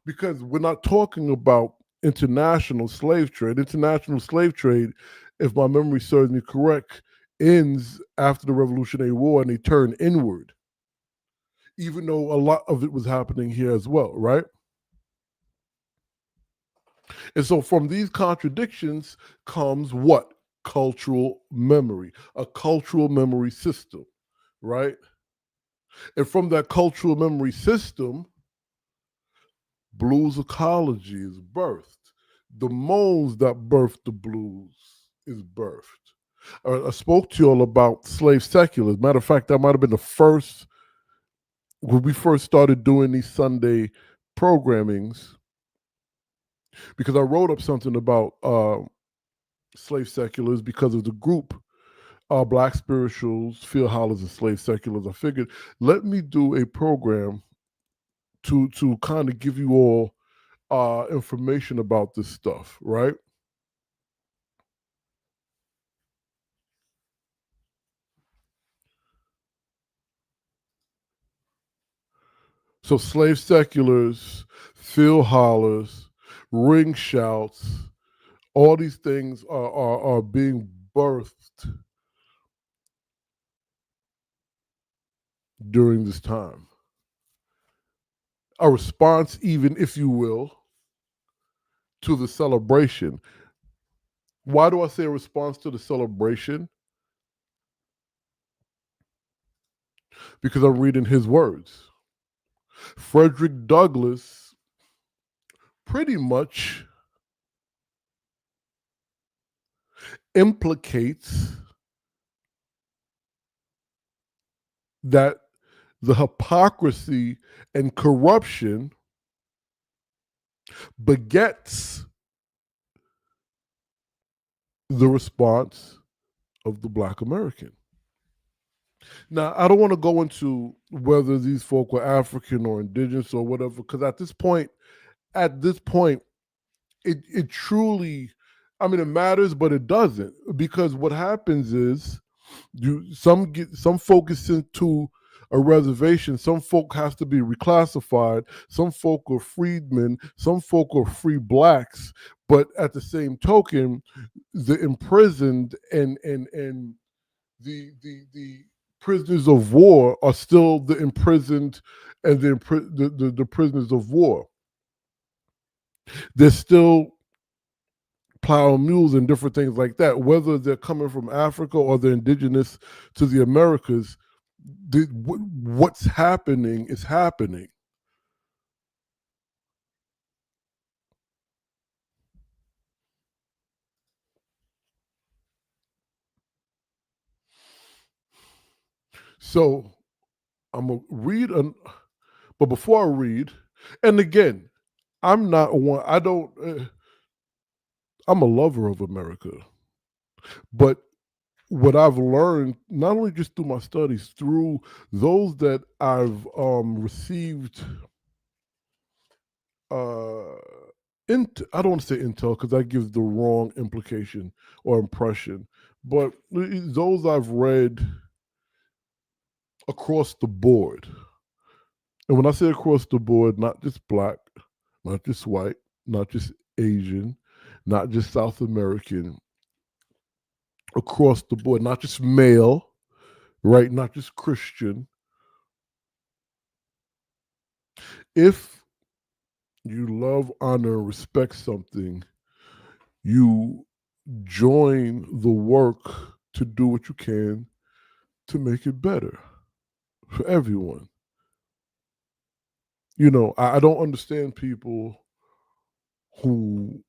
because we're not talking about international slave trade. International slave trade, if my memory serves me correct, ends after the Revolutionary War and they turn inward, even though a lot of it was happening here as well, right? And so from these contradictions comes what? Cultural memory, a cultural memory system, right? And from that cultural memory system, blues ecology is birthed. The moans that birthed the blues is birthed. I spoke to you all about slave seculars. Matter of fact, that might have been the first, when we first started doing these Sunday programmings, because I wrote up something about slave seculars because of the group Black spirituals, field hollers, and slave seculars. I figured, let me do a program to kind of give you all information about this stuff, right? So slave seculars, field hollers, ring shouts, all these things are being birthed during this time. A response, even if you will, to the celebration. Why do I say a response to the celebration? Because I'm reading his words. Frederick Douglass pretty much implicates that the hypocrisy and corruption begets the response of the Black American. Now, I don't want to go into whether these folk were African or indigenous or whatever, because at this point, it truly, I mean, it matters, but it doesn't, because what happens is some folk is sent to a reservation. Some folk has to be reclassified. Some folk are freedmen. Some folk are free blacks. But at the same token, the imprisoned and the prisoners of war are still the imprisoned and the prisoners of war. They're still plowing mules and different things like that. Whether they're coming from Africa or they're indigenous to the Americas, what's happening is happening. So I'm gonna read but before I read, and again, I'm not one. I don't. I'm a lover of America, but what I've learned, not only just through my studies, through those that I've received, uh, I don't want to say intel because that gives the wrong implication or impression, but those I've read across the board. And when I say across the board, not just black, not just white, not just Asian, not just South American, across the board, not just male, right? Not just Christian. If you love, honor, and respect something, you join the work to do what you can to make it better for everyone. You know, I don't understand people who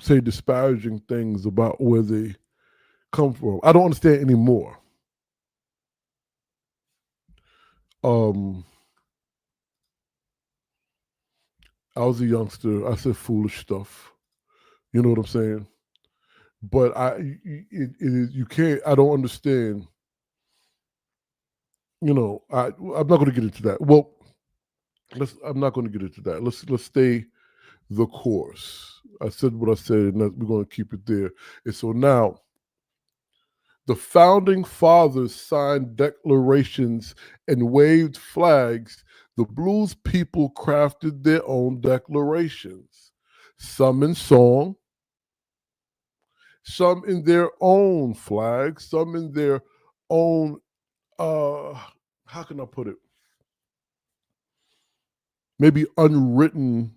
say disparaging things about where they come from. I don't understand anymore. Um, I was a youngster. I said foolish stuff. You know what I'm saying? But it is, you can't. I don't understand. You know, I'm not going to get into that. Well, I'm not going to get into that. Let's stay the course. I said what I said, and we're going to keep it there. And so now, the founding fathers signed declarations and waved flags. The blues people crafted their own declarations, some in song, some in their own flags, some in their own, how can I put it? Maybe unwritten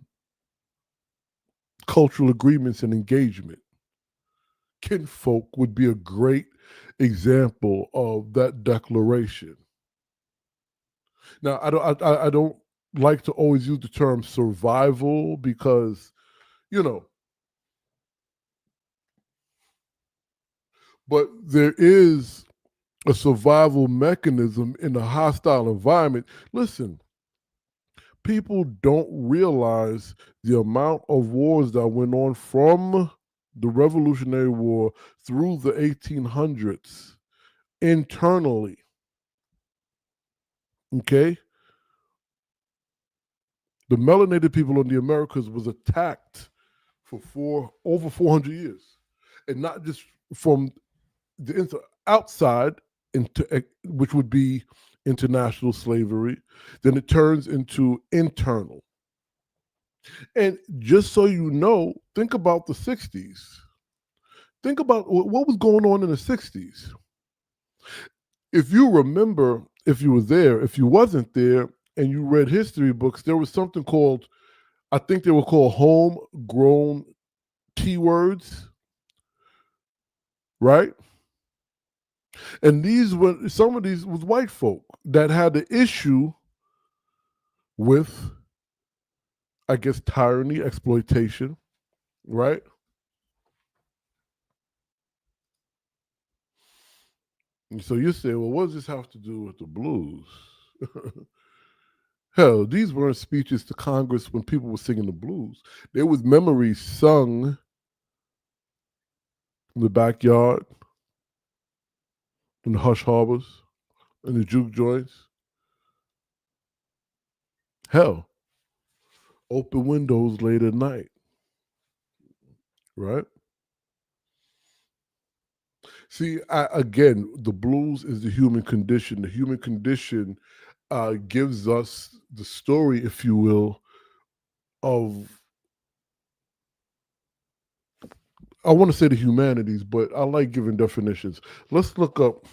cultural agreements and engagement. Kinfolk would be a great example of that declaration. Now, I don't like to always use the term survival because, you know, but there is a survival mechanism in a hostile environment. Listen, people don't realize the amount of wars that went on from the Revolutionary War through the 1800s internally. Okay? The melanated people in the Americas was attacked for over 400 years. And not just from the outside, into which would be international slavery, then it turns into internal. And just so you know, think about the 60s. Think about what was going on in the 60s. If you remember, if you were there, if you wasn't there, and you read history books, there was something called, I think they were called homegrown T words, right? And these were, some of these was white folk that had the issue with, I guess, tyranny, exploitation, right? And so you say, well, what does this have to do with the blues? Hell, these weren't speeches to Congress when people were singing the blues. There was memories sung in the backyard, in the hush harbors, in the juke joints. Hell, open windows late at night, right? See, again, the blues is the human condition. The human condition gives us the story, if you will, of, I want to say the humanities, but I like giving definitions. Let's look up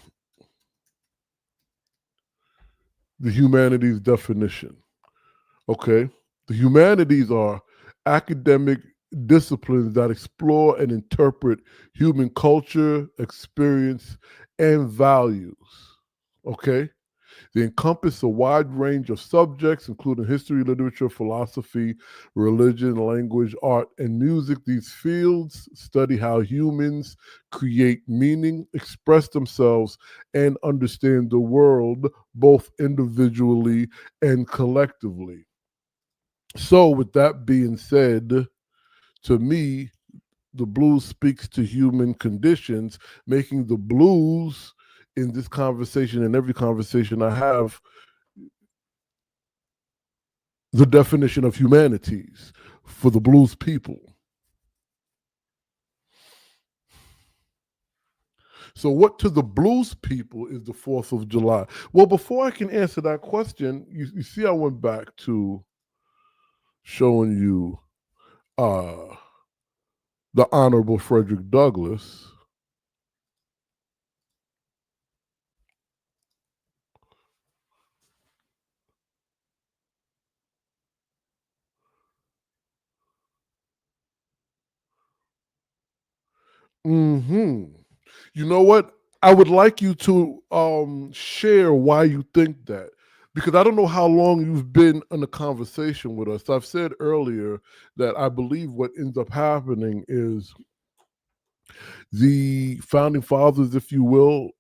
the humanities definition. Okay. The humanities are academic disciplines that explore and interpret human culture, experience, and values. Okay. They encompass a wide range of subjects, including history, literature, philosophy, religion, language, art, and music. These fields study how humans create meaning, express themselves, and understand the world, both individually and collectively. So, with that being said, to me, the blues speaks to human conditions, making the blues in this conversation and every conversation I have the definition of humanities for the blues people. So, what to the blues people is the 4th of July? Well, before I can answer that question, you see, I went back to showing you the Honorable Frederick Douglass. Hmm. You know what? I would like you to share why you think that, because I don't know how long you've been in a conversation with us. I've said earlier that I believe what ends up happening is the founding fathers, if you will,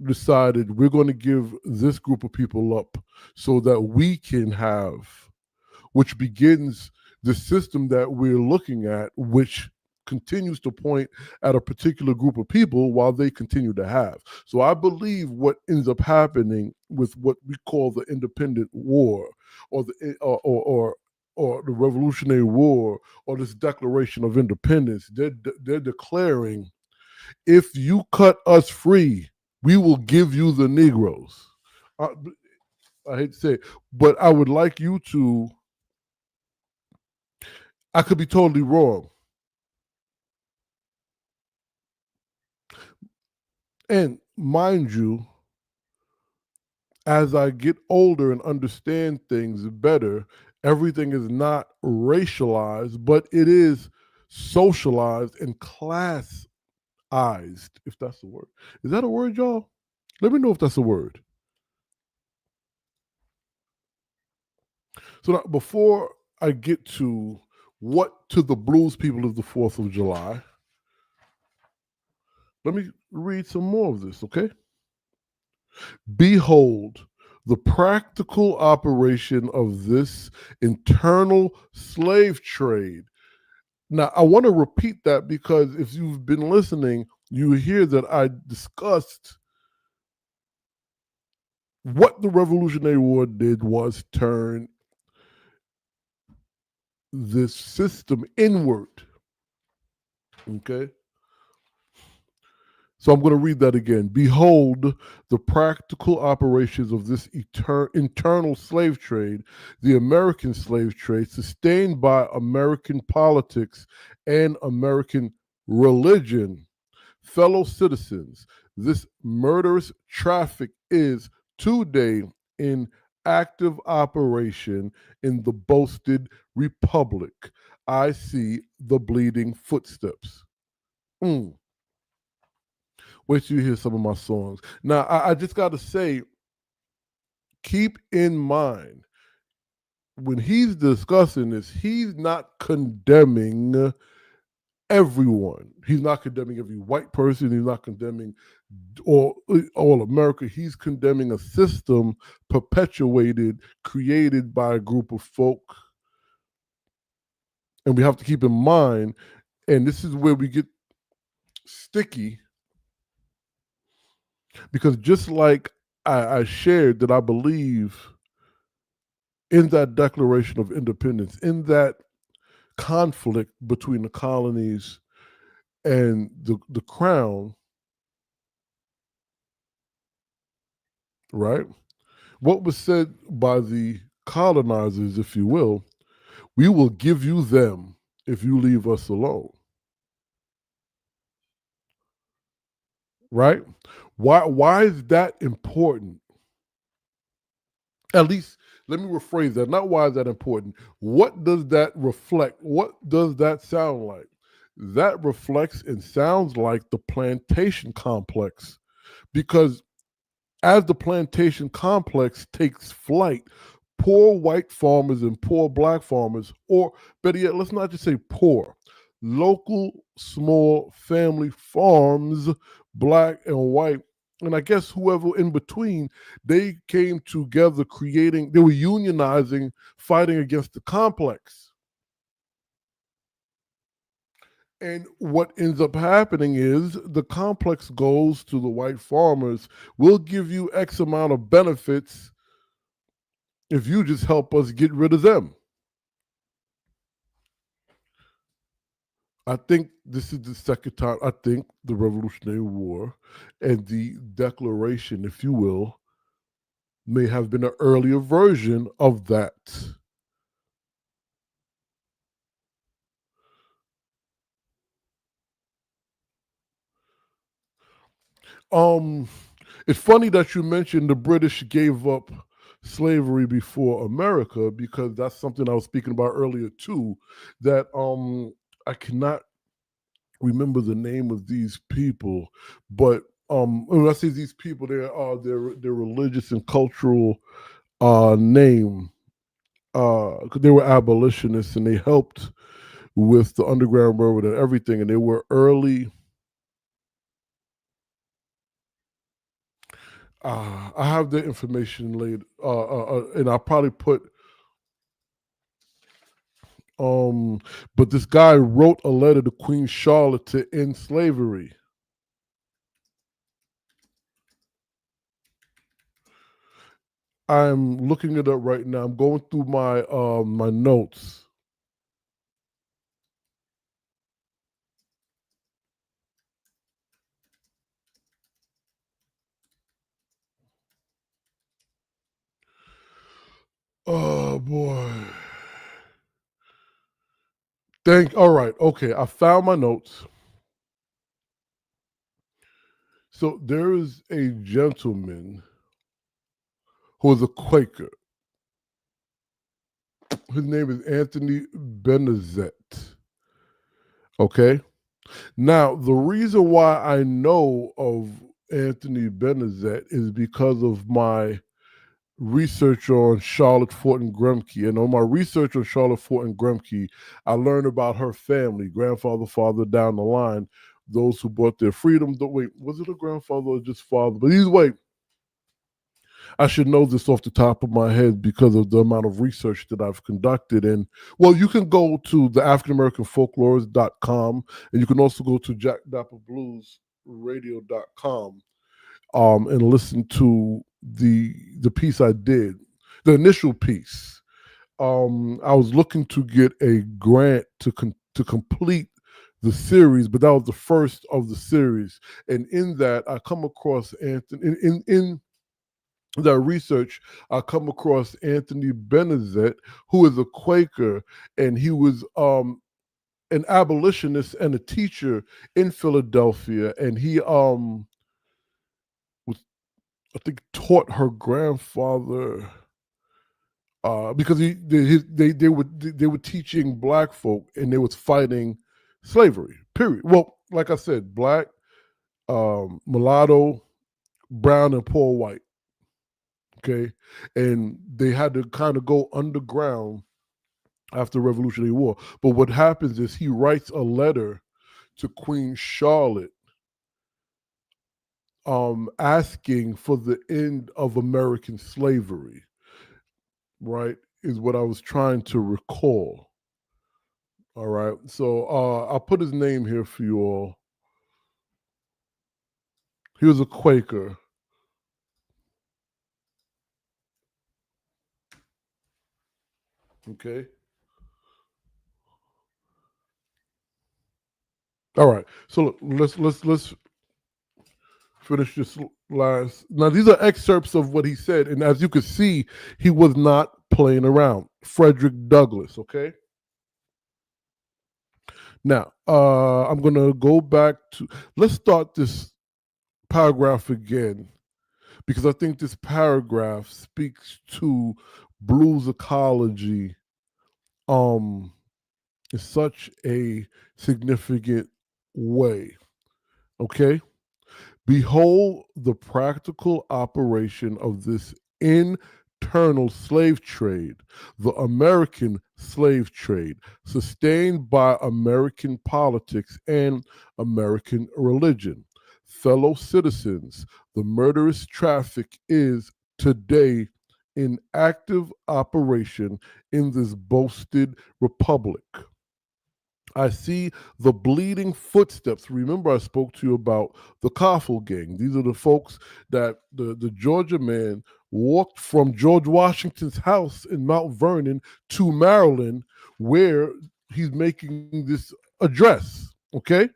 decided we're going to give this group of people up so that we can have, which begins the system that we're looking at, which continues to point at a particular group of people while they continue to have. So I believe what ends up happening with what we call the independent war or or the Revolutionary War or this Declaration of Independence, they're declaring, if you cut us free, we will give you the Negroes. I, I hate to say it, but I would like you to, I could be totally wrong. And mind you, as I get older and understand things better, everything is not racialized, but it is socialized and classized, if that's a word. Is that a word, y'all? Let me know if that's a word. So now, before I get to what to the blues people is the 4th of July, let me read some more of this, okay? Behold, the practical operation of this internal slave trade. Now, I want to repeat that because if you've been listening, you hear that I discussed what the Revolutionary War did was turn this system inward. Okay? So I'm going to read that again. Behold, the practical operations of this internal slave trade, the American slave trade, sustained by American politics and American religion. Fellow citizens, this murderous traffic is today in active operation in the boasted republic. I see the bleeding footsteps. Mm. Wait till you hear some of my songs. Now, I just got to say, keep in mind, when he's discussing this, he's not condemning everyone. He's not condemning every white person. He's not condemning all America. He's condemning a system perpetuated, created by a group of folk. And we have to keep in mind, and this is where we get sticky, because just like I shared that I believe in that Declaration of Independence, in that conflict between the colonies and the crown, right? What was said by the colonizers, if you will, we will give you them if you leave us alone, right? Why is that important? At least let me rephrase that. Not why is that important. What does that reflect? What does that sound like? That reflects and sounds like the plantation complex. Because as the plantation complex takes flight, poor white farmers and poor black farmers, or better yet, let's not just say poor, local small family farms, black and white, and I guess whoever in between, they came together creating, they were unionizing, fighting against the complex. And what ends up happening is the complex goes to the white farmers. We'll give you X amount of benefits if you just help us get rid of them. I think this is the second time. I think the Revolutionary War and the Declaration, if you will, may have been an earlier version of that. Um, it's funny that you mentioned the British gave up slavery before America because that's something I was speaking about earlier too. That I cannot remember the name of these people, but when I say these people, their religious and cultural name. 'Cause they were abolitionists and they helped with the Underground Railroad and everything, and they were early. I have the information laid, and I'll probably put. Um, but this guy wrote a letter to Queen Charlotte to end slavery. I'm looking it up right now. I'm going through my notes. Oh boy. All right, okay. I found my notes. So there is a gentleman who is a Quaker. His name is Anthony Benezet. Okay. Now, the reason why I know of Anthony Benezet is because of my research on Charlotte Fortin Grumke. And on my research on Charlotte Fortin Grumke, I learned about her family, grandfather, father down the line, those who bought their freedom. Wait, was it a grandfather or just father? But either way, I should know this off the top of my head because of the amount of research that I've conducted. And well, you can go to the AfricanAmericanFolklorist.com and you can also go to JackDapperBluesRadio.com and listen to the piece I did, the initial piece. I was looking to get a grant to complete the series, but that was the first of the series. And in that, I come across Anthony in that research, I come across Anthony Benezet, who is a Quaker, and he was an abolitionist and a teacher in Philadelphia, and he was, I think, taught her grandfather. Because they were teaching black folk and they was fighting slavery. Period. Well, like I said, black, mulatto, brown, and poor white. Okay, and they had to kind of go underground after the Revolutionary War. But what happens is he writes a letter to Queen Charlotte asking for the end of American slavery, right? Is what I was trying to recall. All right. So I'll put his name here for you all. He was a Quaker. Okay. All right. So look, let's finish this last. Now, these are excerpts of what he said. And as you can see, he was not playing around. Frederick Douglass, okay? Now, I'm going to go back to, let's start this paragraph again, because I think this paragraph speaks to blues ecology um, in such a significant way, okay? Behold the practical operation of this internal slave trade, the American slave trade, sustained by American politics and American religion. Fellow citizens, the murderous traffic is today in active operation in this boasted republic. I see the bleeding footsteps. Remember, I spoke to you about the Coffle Gang. These are the folks that the Georgia man walked from George Washington's house in Mount Vernon to Maryland, where he's making this address. Okay,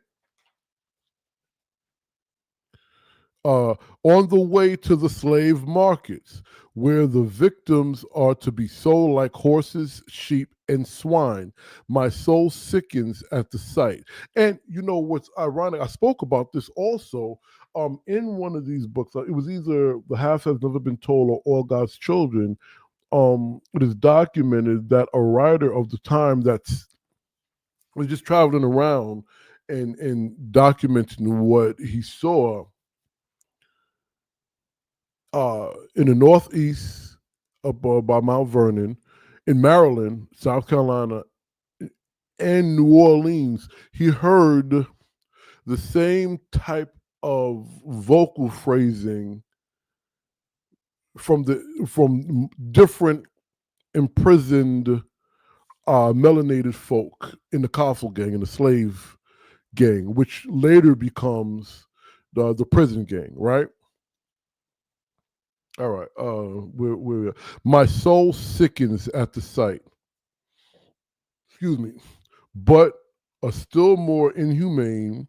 uh, on the way to the slave markets, where the victims are to be sold like horses, sheep, and swine. My soul sickens at the sight. And you know what's ironic? I spoke about this also in one of these books. It was either The Half Has Never Been Told or All God's Children. It is documented that a writer of the time that's was just traveling around and documenting what he saw in the Northeast, up by Mount Vernon, in Maryland, South Carolina, and New Orleans. He heard the same type of vocal phrasing from different imprisoned melanated folk in the Coffle Gang, in the slave gang, which later becomes the prison gang, right? All right. We're my soul sickens at the sight. Excuse me. But a still more inhumane,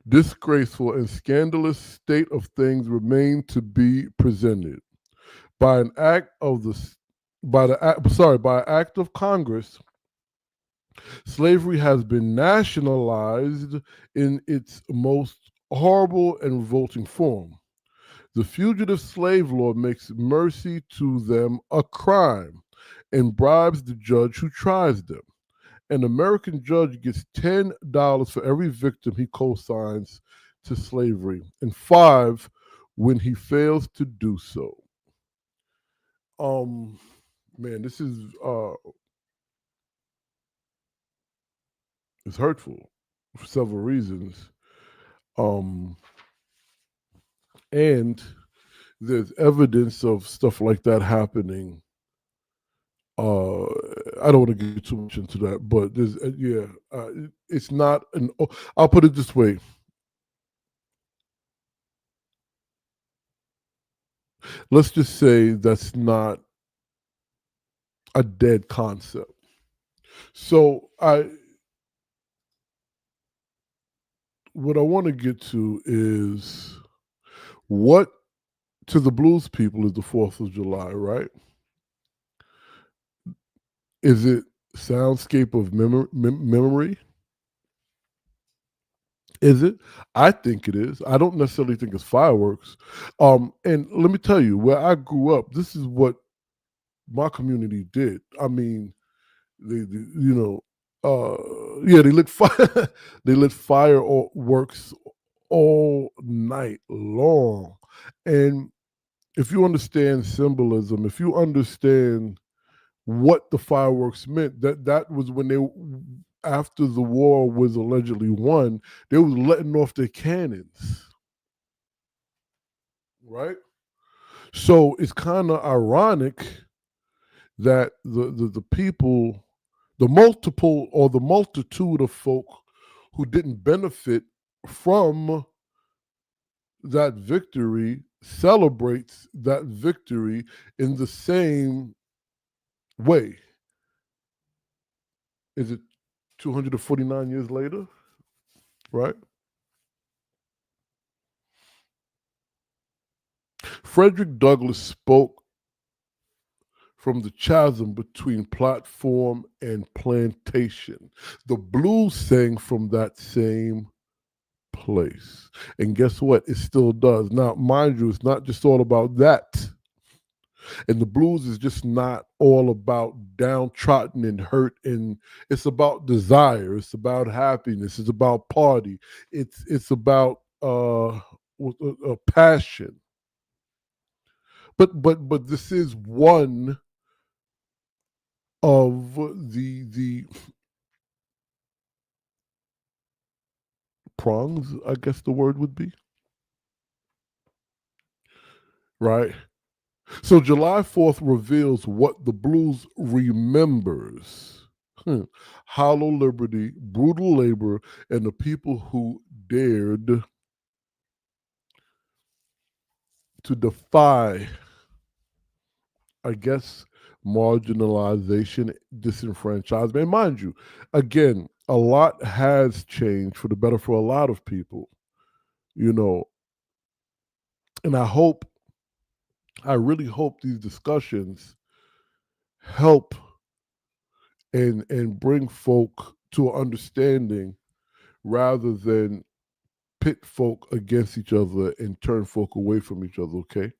disgraceful, and scandalous state of things remain to be presented by an act of the by an act of Congress. Slavery has been nationalized in its most horrible and revolting form. The fugitive slave law makes mercy to them a crime and bribes the judge who tries them. An American judge gets $10 for every victim he co-signs to slavery, and 5 when he fails to do so. Um, man, this is hurtful for several reasons. Um, and there's evidence of stuff like that happening. uh I don't want to get too much into that, but there's it's not an. Oh, I'll put it this way: let's just say that's not a dead concept. So what I want to get to is what to the blues people is the 4th of July, right? Is it soundscape of memory? Is it? I think it is. I don't necessarily think it's fireworks. And let me tell you, where I grew up, this is what my community did. I mean, they you know, yeah, they lit fire, they lit fireworks all night long. And if you understand symbolism, if you understand what the fireworks meant, that was when they, after the war was allegedly won, they was letting off their cannons, right? So it's kind of ironic that the people, the multiple or the multitude of folk who didn't benefit from that victory celebrates that victory in the same way. Is it 249 years later, right? Frederick Douglass spoke from the chasm between platform and plantation. The blues sang from that same place. And guess what? It still does. Now, mind you, it's not just all about that. And the blues is just not all about downtrodden and hurt, and it's about desire, it's about happiness, it's about party, it's about passion. But this is one of the prongs, I guess the word would be, right? So July 4th reveals what the blues remembers. hollow liberty, brutal labor, and the people who dared to defy, I guess, marginalization, disenfranchisement. And mind you, again, a lot has changed for the better for a lot of people, you know, and I really hope these discussions help and bring folk to an understanding rather than pit folk against each other and turn folk away from each other, okay?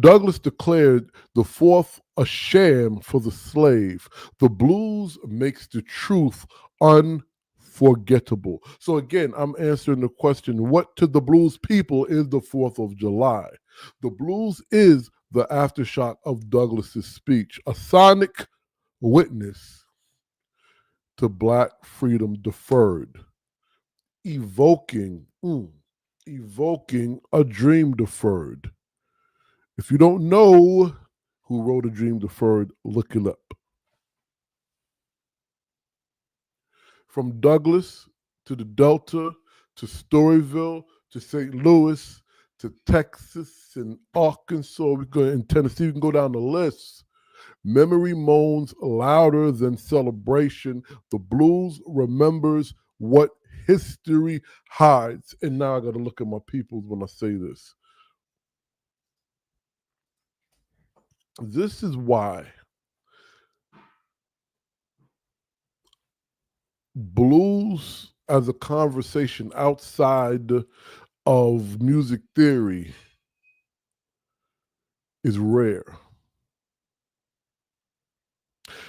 Douglas declared the Fourth a sham for the slave. The blues makes the truth unforgettable. So again, I'm answering the question, what to the blues people is the 4th of July? The blues is the aftershock of Douglas's speech, a sonic witness to black freedom deferred, evoking, evoking a dream deferred. If you don't know who wrote A Dream Deferred, look it up. From Douglas to the Delta to Storyville to St. Louis to Texas and Arkansas, we go in Tennessee, we can go down the list. Memory moans louder than celebration. The blues remembers what history hides. And now I got to look at my peoples when I say this. This is why blues as a conversation outside of music theory is rare.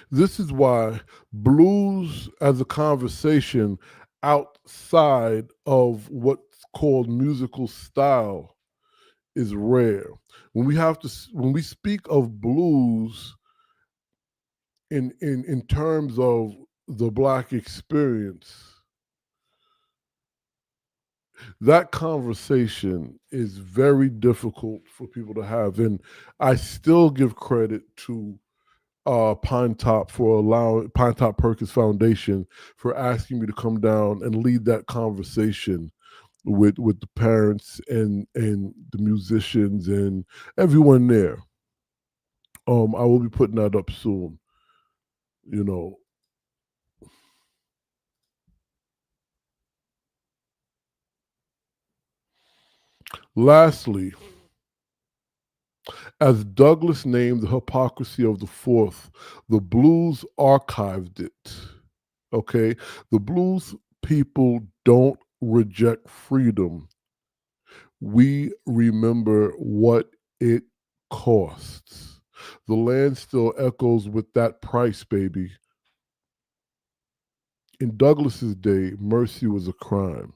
This is why blues as a conversation outside of what's called musical style is rare. When we speak of blues in terms of the black experience, that conversation is very difficult for people to have. And I still give credit to Pine Top for allowing Pine Top Perkins Foundation for asking me to come down and lead that conversation with the parents and the musicians and everyone there. I will be putting that up soon. You know. Lastly, as Douglas named the hypocrisy of the fourth, the blues archived it. Okay? The blues people don't reject freedom. We remember what it costs. The land still echoes with that price, baby. In Douglas's day, mercy was a crime.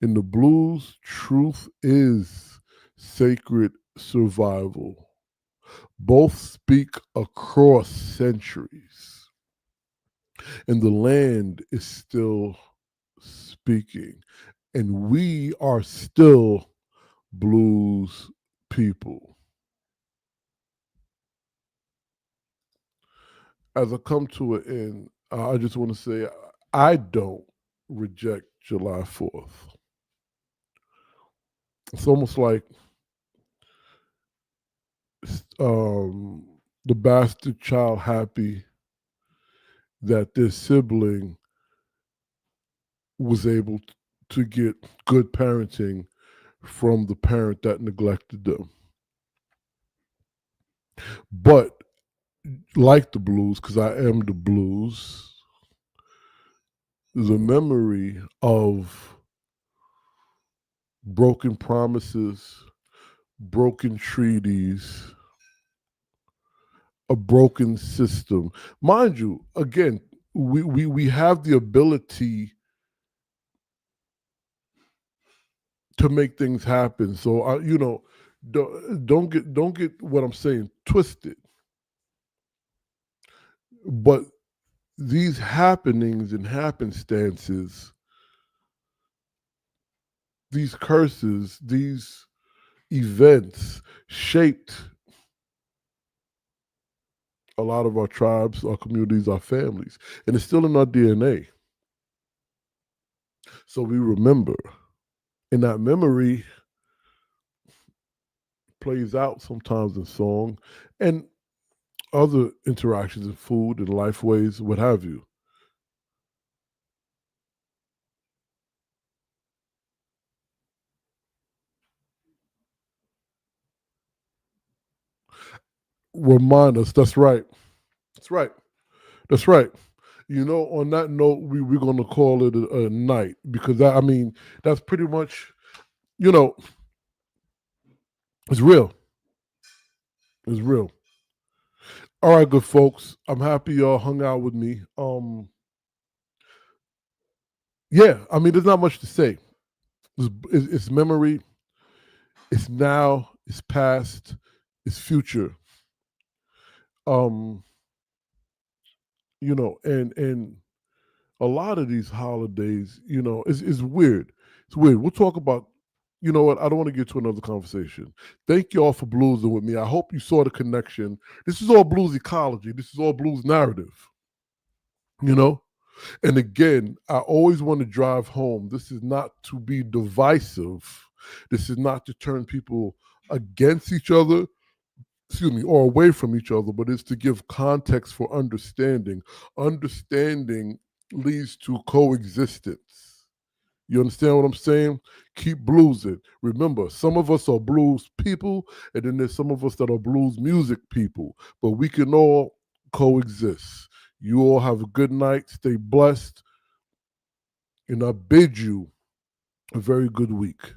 In the blues, truth is sacred survival. Both speak across centuries, and the land is still speaking, and we are still blues people. As I come to an end, I just want to say I don't reject July 4th. It's almost like um, the bastard child happy that their sibling was able to get good parenting from the parent that neglected them. But like the blues, because I am the blues, the memory of broken promises, broken treaties, a broken system. Mind you, again, we have the ability to make things happen. So don't get what I'm saying twisted. But these happenings and happenstances, these curses, these events shaped A lot of our tribes, our communities, our families, and it's still in our DNA. So we remember, and that memory plays out sometimes in song and other interactions in food and life ways, what have you. Remind us. That's right. That's right. That's right. You know, on that note, we're going to call it a night because that, I mean, that's pretty much, you know, it's real. It's real. All right, good folks. I'm happy y'all hung out with me. Yeah, I mean, there's not much to say. It's memory. It's now. It's past. It's future. Um, and a lot of these holidays, it's weird. It's weird. We'll talk about. You know what? I don't want to get to another conversation. Thank y'all for bluesing with me. I hope you saw the connection. This is all blues ecology. This is all blues narrative. You know, and again, I always want to drive home. This is not to be divisive. This is not to turn people against each other, excuse me, or away from each other, but it's to give context for understanding. Understanding leads to coexistence. You understand what I'm saying? Keep bluesing. Remember, some of us are blues people, and then there's some of us that are blues music people, but we can all coexist. You all have a good night. Stay blessed. And I bid you a very good week.